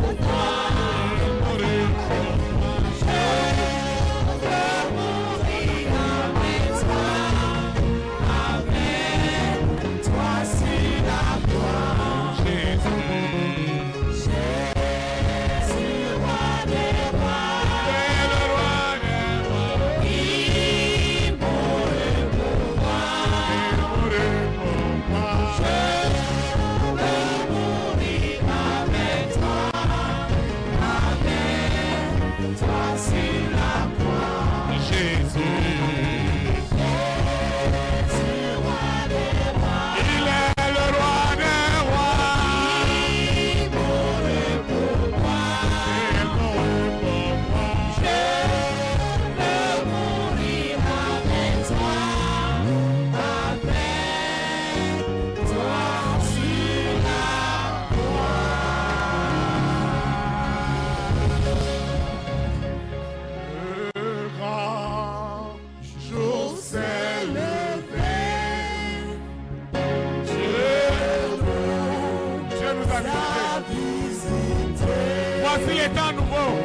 Voici les temps nouveaux.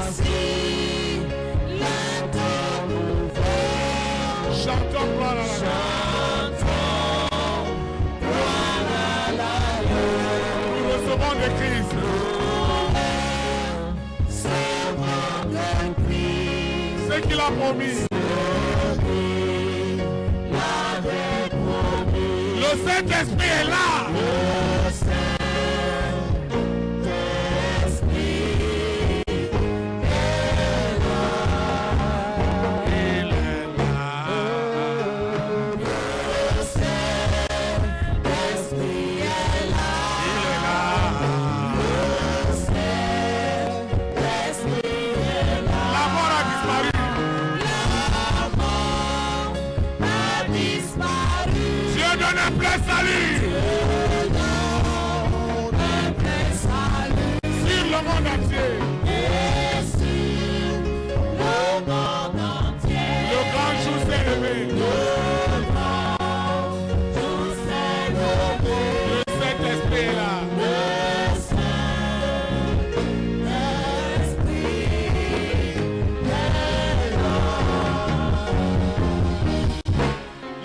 Voici les temps nouveaux. Chantons gloire à la Nous recevons de Christ. Ce qu'il a promis. Le Saint-Esprit est là.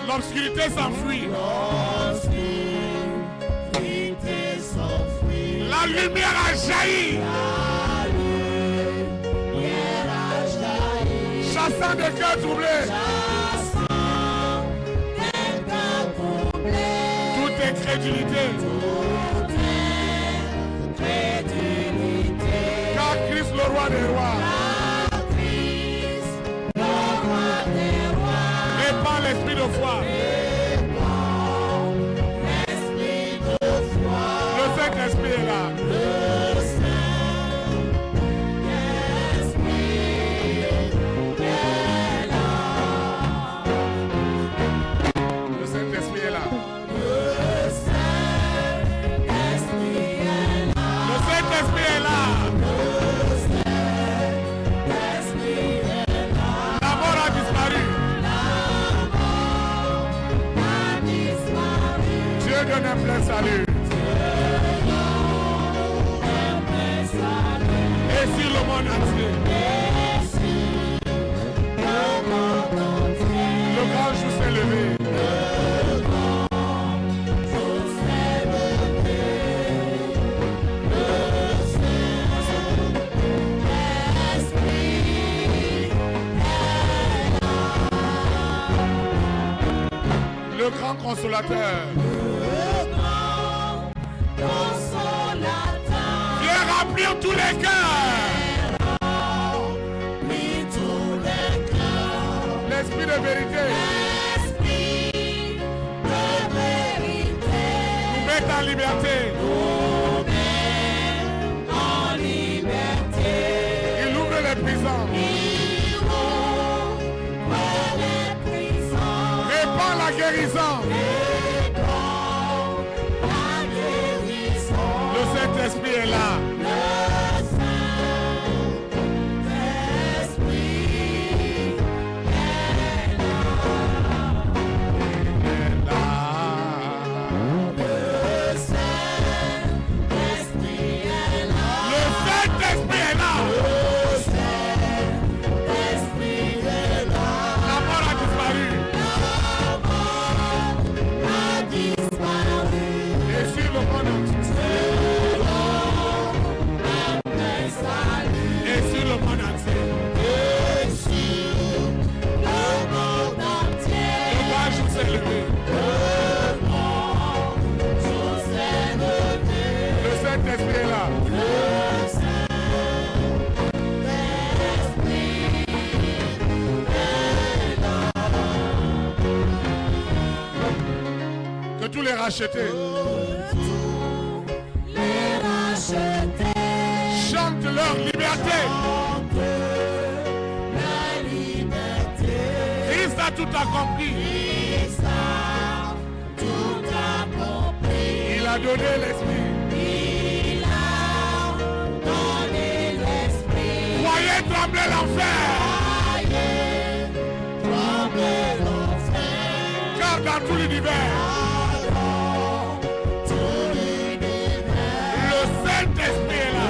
L'obscurité s'enfuit. La lumière a jailli. Chassant des cœurs troublés. Toute incrédulité. Car Christ le roi des rois. Répand l'esprit de foi. Le Saint-Esprit est là. Le Saint-Esprit est là. Le Saint-Esprit est là. La mort a disparu. Dieu donne un plein salut. Et sur le monde entier. Le grand jour s'est levé. Le grand consolateur. Viens remplir tous les cœurs. L'esprit de vérité. Nous mettre en liberté. Il ouvre les prisons. Répand la guérison. Le Saint-Esprit est là. Rachetés. Chante leur liberté. Christ a tout accompli. Il a donné l'esprit. Voyez trembler l'enfer. Car dans tout l'univers, le Saint-Esprit est là.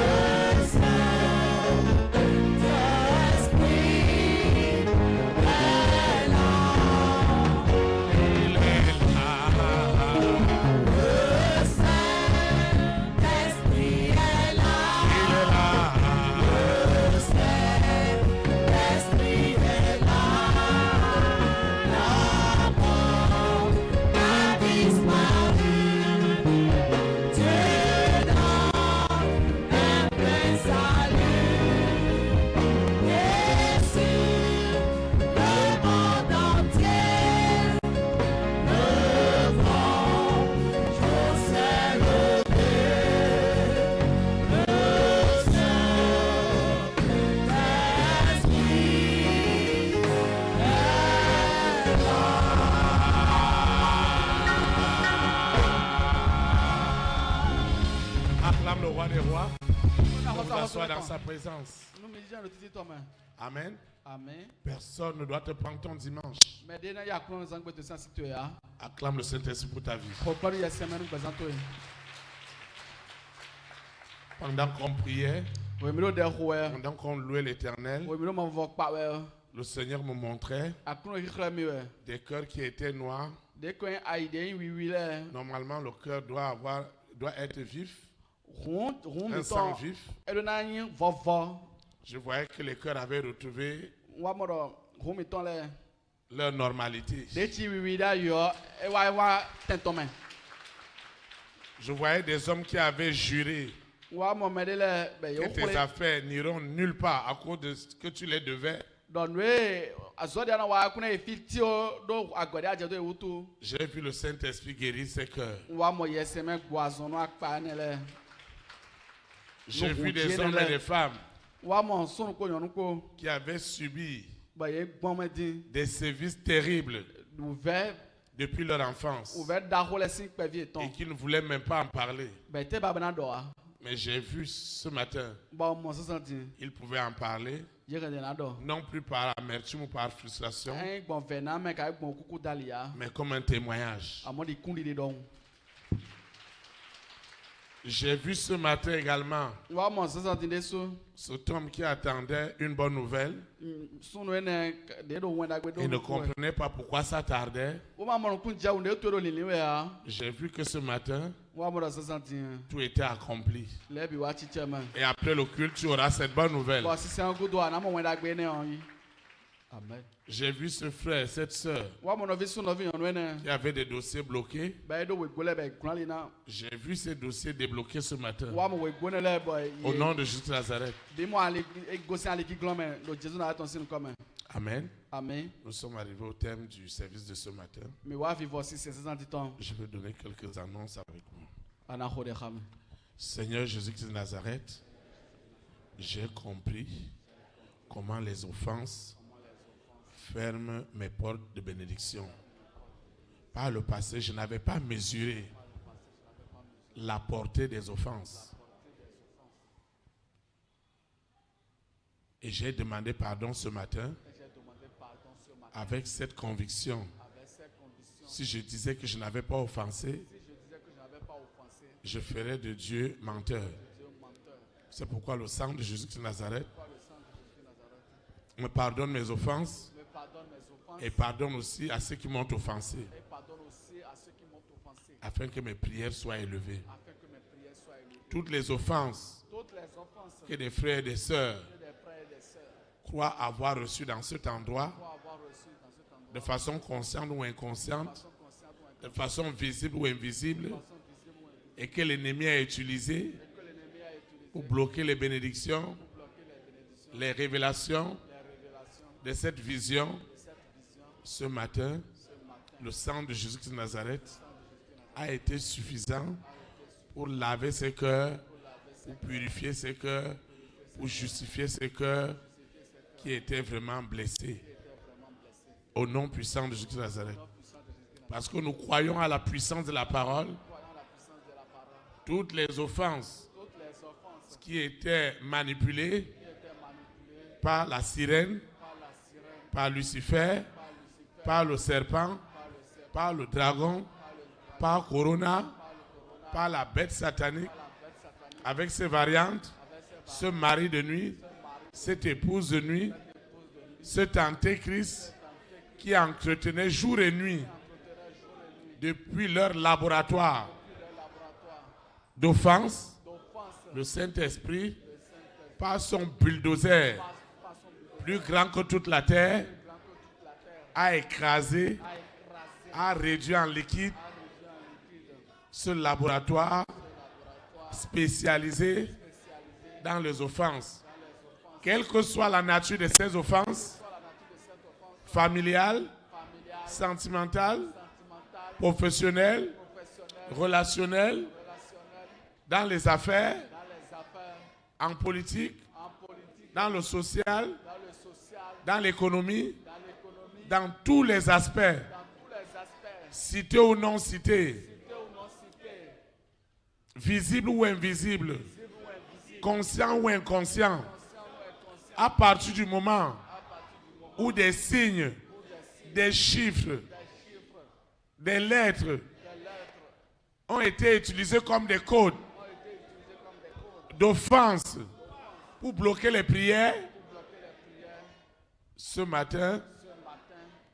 roi des rois. On s'assoit dans sa présence. Amen. Amen. Personne ne doit te prendre ton dimanche. Acclame le Saint-Esprit pour ta vie. Pendant qu'on priait, pendant qu'on louait l'Éternel, le Seigneur me montrait des cœurs qui étaient noirs. Normalement, le cœur doit être vif, un sang vif. Je voyais que les cœurs avaient retrouvé leur normalité. Je voyais des hommes qui avaient juré que tes affaires n'iront nulle part à cause de ce que tu les devais. J'ai vu le Saint-Esprit guérir ces cœurs. J'ai vu des hommes et des femmes qui avaient subi des sévices terribles depuis leur enfance et qui ne voulaient même pas en parler. Mais j'ai vu ce matin, ils pouvaient en parler, non plus par amertume ou par frustration, mais comme un témoignage. J'ai vu ce matin également cet homme qui attendait une bonne nouvelle et ne comprenait pas pourquoi ça tardait. J'ai vu que ce matin, tout était accompli. Et après le culte, tu auras cette bonne nouvelle. Amen. J'ai vu ce frère, cette soeur qui avait des dossiers bloqués. J'ai vu ces dossiers débloqués ce matin. Au nom de Jésus de Nazareth. Amen. Amen. Nous sommes arrivés au thème du service de ce matin. Je vais donner quelques annonces avec vous. Seigneur Jésus-Christ de Nazareth, j'ai compris comment les offenses ferment mes portes de bénédiction. Par le passé, je n'avais pas mesuré la portée des offenses. Et j'ai demandé pardon ce matin avec cette conviction. Si je disais que je n'avais pas offensé, je ferais de Dieu menteur. C'est pourquoi le sang de Jésus de Nazareth me pardonne mes offenses et pardonne aussi à ceux qui m'ont offensé, afin que mes prières soient élevées. Toutes les offenses que des frères et des sœurs croient avoir reçues dans cet endroit, de façon consciente ou inconsciente, de façon visible ou invisible, et que l'ennemi a utilisé pour bloquer les bénédictions, les révélations de cette vision. Ce matin, le sang de Jésus de Nazareth a été suffisant pour laver ses cœurs, pour purifier ses cœurs, pour justifier ses cœurs qui étaient vraiment blessés. Au nom puissant de Jésus de Nazareth. Parce que nous croyons à la puissance de la parole. Toutes les offenses qui étaient manipulées par la sirène, par Lucifer, par le serpent, par le dragon, par Corona, par la bête satanique, avec ses variantes, ce mari de nuit, cette épouse de nuit, cet antéchrist qui entretenait jour et nuit depuis leur laboratoire d'offense, le Saint-Esprit, par son bulldozer plus grand que toute la terre, a écrasé, a réduit en liquide ce laboratoire spécialisé dans les offenses. Quelle que soit la nature de ces offenses, familiales, sentimentales, professionnelles, relationnelles, dans les affaires, en politique, dans le social, dans l'économie, dans tous les aspects, cités ou non cités, visibles ou invisibles, conscient ou inconscient, à partir du moment où des signes, des chiffres, des lettres ont été utilisés comme des codes d'offense pour bloquer les prières, ce matin,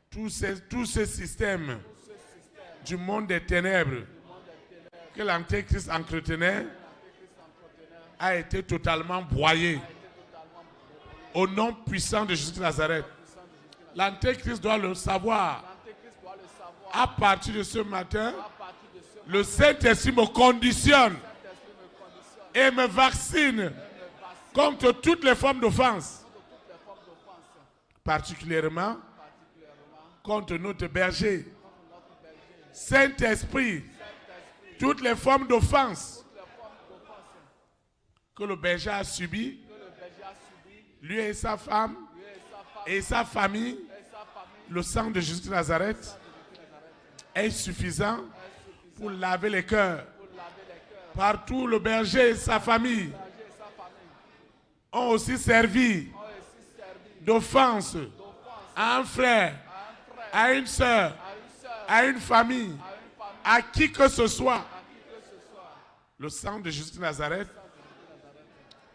tous ces systèmes du monde des ténèbres que l'Antéchrist entretenait a été totalement broyé au nom puissant de Jésus de Nazareth. L'Antéchrist doit le savoir. À partir de ce matin, le Saint-Esprit me conditionne et me vaccine contre toutes les formes d'offense, particulièrement contre notre berger. Saint-Esprit, toutes les formes d'offense que le berger a subies, lui et sa femme et sa famille, le sang de Jésus de Nazareth est suffisant pour laver les cœurs. Partout, le berger et sa famille ont aussi servi d'offense à un frère, à une soeur, à une famille, à qui que ce soit. Le sang de Jésus de Nazareth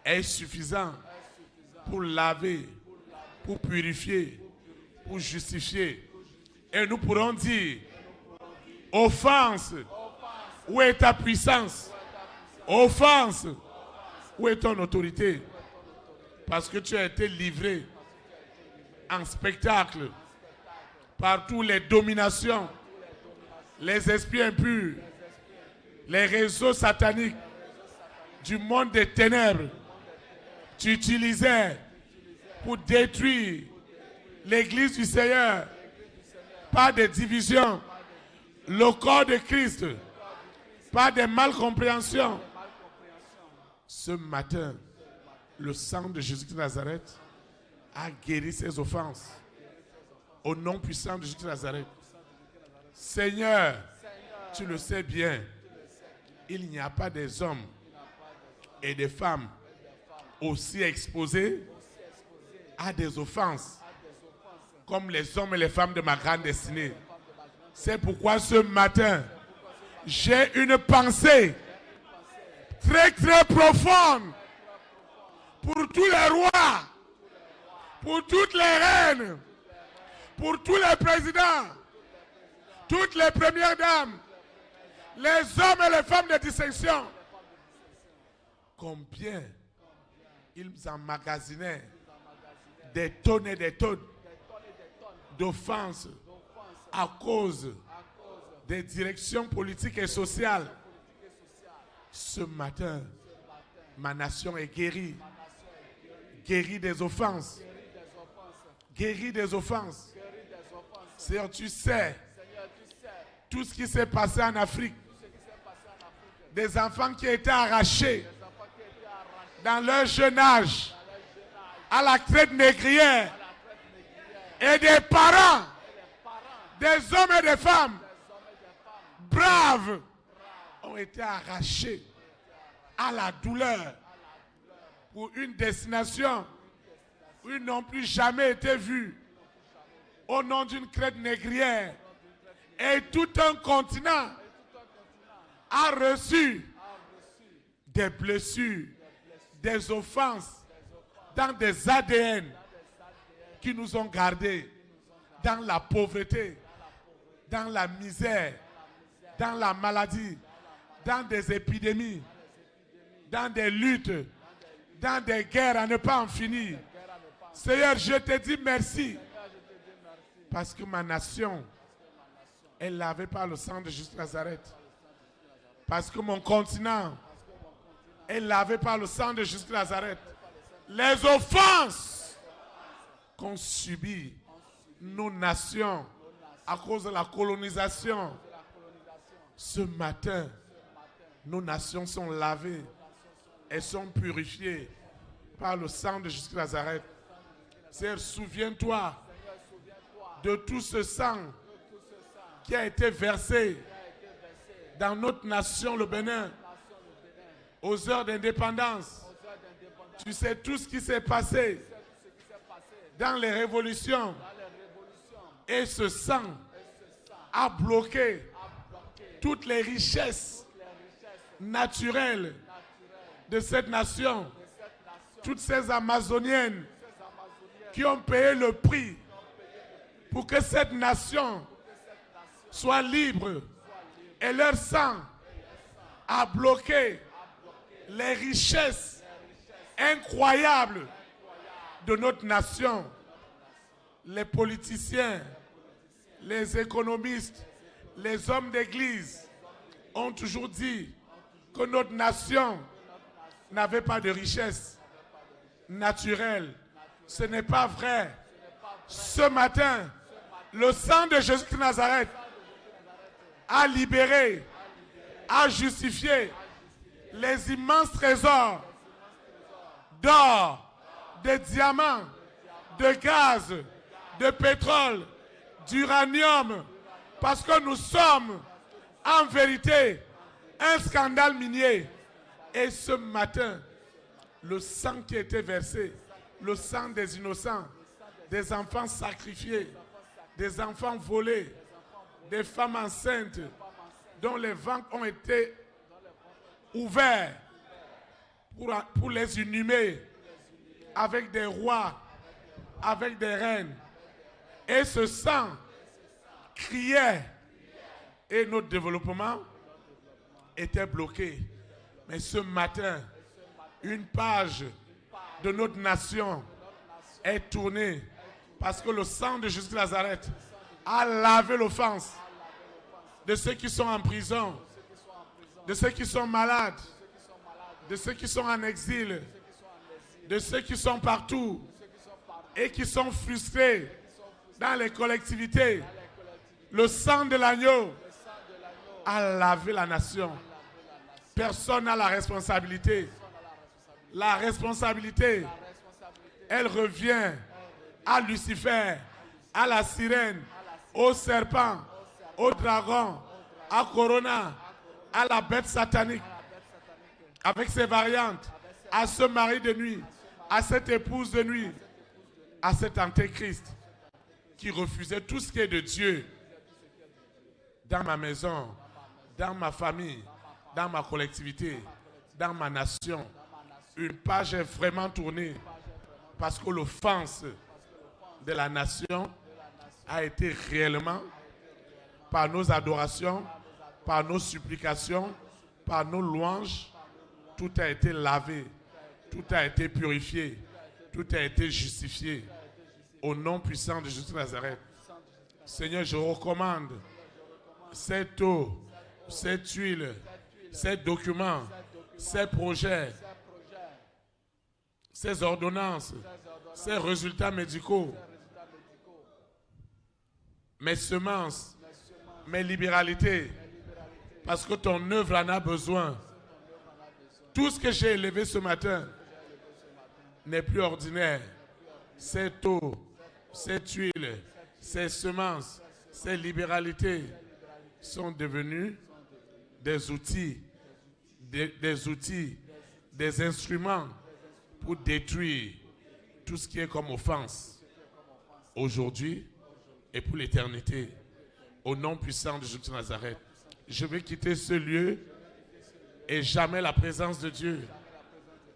est suffisant pour laver, pour purifier, pour justifier. Et nous pourrons dire, offense, où est ta puissance? Offense, où est ton autorité? Parce que tu as été livré en spectacle par toutes les dominations, les esprits impurs, les réseaux sataniques du monde des ténèbres. Tu utilisais pour détruire l'Église du Seigneur par des divisions, le corps de Christ, par des malcompréhensions. Ce matin, le sang de Jésus de Nazareth a guéri ses offenses. Au nom puissant de Jésus de Nazareth. Seigneur, tu le sais bien, il n'y a pas des hommes et des femmes aussi exposés à des offenses comme les hommes et les femmes de ma grande destinée. C'est pourquoi ce matin, j'ai une pensée très très profonde pour tous les rois, pour toutes les reines, pour tous les présidents, toutes les premières dames, les hommes et les femmes de distinction. Combien ils emmagasinaient des tonnes et des tonnes d'offenses à cause des directions politiques et sociales. Ce matin, ma nation est guérie. Guérie des offenses. Guérie des offenses. Seigneur, tu sais tout ce qui s'est passé en Afrique. Des enfants qui ont été arrachés dans leur jeune âge à la traite négrière. Et des parents, des hommes et des femmes braves ont été arrachés à la douleur pour une destination où ils n'ont plus jamais été vus au nom d'une crête négrière. Et tout un continent a reçu des blessures, des offenses dans des ADN qui nous ont gardés dans la pauvreté, dans la misère, dans la maladie, dans des épidémies, dans des luttes, dans des guerres à ne pas en finir. Seigneur, je te dis merci parce que ma nation est lavée par le sang de Jésus de Nazareth. Parce que mon continent est lavé par le sang de Jésus de Nazareth. Les offenses qu'ont subies nos nations à cause de la colonisation, ce matin, nos nations sont lavées et sont purifiées par le sang de Jésus de Nazareth. Seigneur, souviens-toi de tout ce sang qui a été versé dans notre nation, le Bénin, aux heures d'indépendance, Tu sais tout ce qui s'est passé dans les révolutions. Et ce sang a bloqué toutes les richesses naturelles de cette nation. Toutes ces Amazoniennes qui ont payé le prix pour que cette nation soit libre. Et leur sang a bloqué les richesses incroyables de notre nation. Les politiciens, les économistes, les hommes d'église ont toujours dit que notre nation n'avait pas de richesse naturelle. Ce n'est pas vrai. Ce matin, le sang de Jésus de Nazareth a libéré, a justifié les immenses trésors d'or, de diamants, de gaz, de pétrole, d'uranium, parce que nous sommes en vérité un scandale minier. Et ce matin, le sang qui a été versé, le sang des innocents, des enfants sacrifiés, des enfants volés, des femmes enceintes dont les ventres ont été ouverts pour les inhumer avec des rois, avec des reines. Et ce sang criait et notre développement était bloqué. Mais ce matin, une page de notre nation est tournée parce que le sang de Jésus de Nazareth a lavé l'offense de ceux qui sont en prison, de ceux qui sont malades, de ceux qui sont en exil, de ceux qui sont partout et qui sont frustrés dans les collectivités. Le sang de l'agneau a lavé la nation. Personne n'a la responsabilité. La responsabilité, elle revient à Lucifer, à la sirène, au serpent, au dragon, à Corona, à la bête satanique, avec ses variantes, à ce mari de nuit, à cette épouse de nuit, à cet antéchrist qui refusait tout ce qui est de Dieu dans ma maison, dans ma famille, dans ma collectivité, dans ma nation. Une page est vraiment tournée parce que l'offense de la nation a été réellement, par nos adorations, par nos supplications, par nos louanges, tout a été lavé, tout a été purifié, tout a été justifié au nom puissant de Jésus de Nazareth. Seigneur, je recommande cette eau, cette huile, ces documents, ces projets, ces ordonnances, ces résultats médicaux, mes semences, mes libéralités, parce que ton œuvre en a besoin. Tout ce que j'ai élevé ce matin n'est plus ordinaire. Cette eau, cette huile, ces semences, ces libéralités sont devenues des outils, des instruments pour détruire tout ce qui est comme offense aujourd'hui et pour l'éternité. Au nom puissant de Jésus de Nazareth, je vais quitter ce lieu et jamais la présence de Dieu.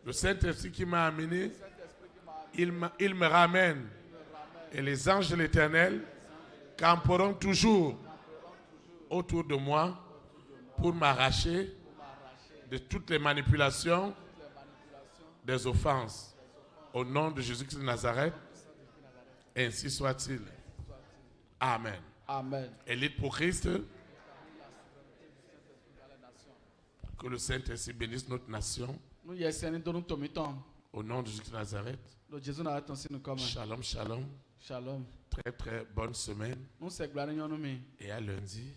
Le Saint-Esprit qui m'a amené, il me ramène. Et les anges de l'Éternel camperont toujours autour de moi pour m'arracher de toutes les manipulations, des offenses. Au nom de Jésus-Christ de Nazareth, ainsi soit-il. Amen. Amen. Élite pour Christ. Que le Saint-Esprit bénisse notre nation. Au nom de Jésus de Nazareth. Shalom, shalom. Shalom. Très, très bonne semaine. Et à lundi.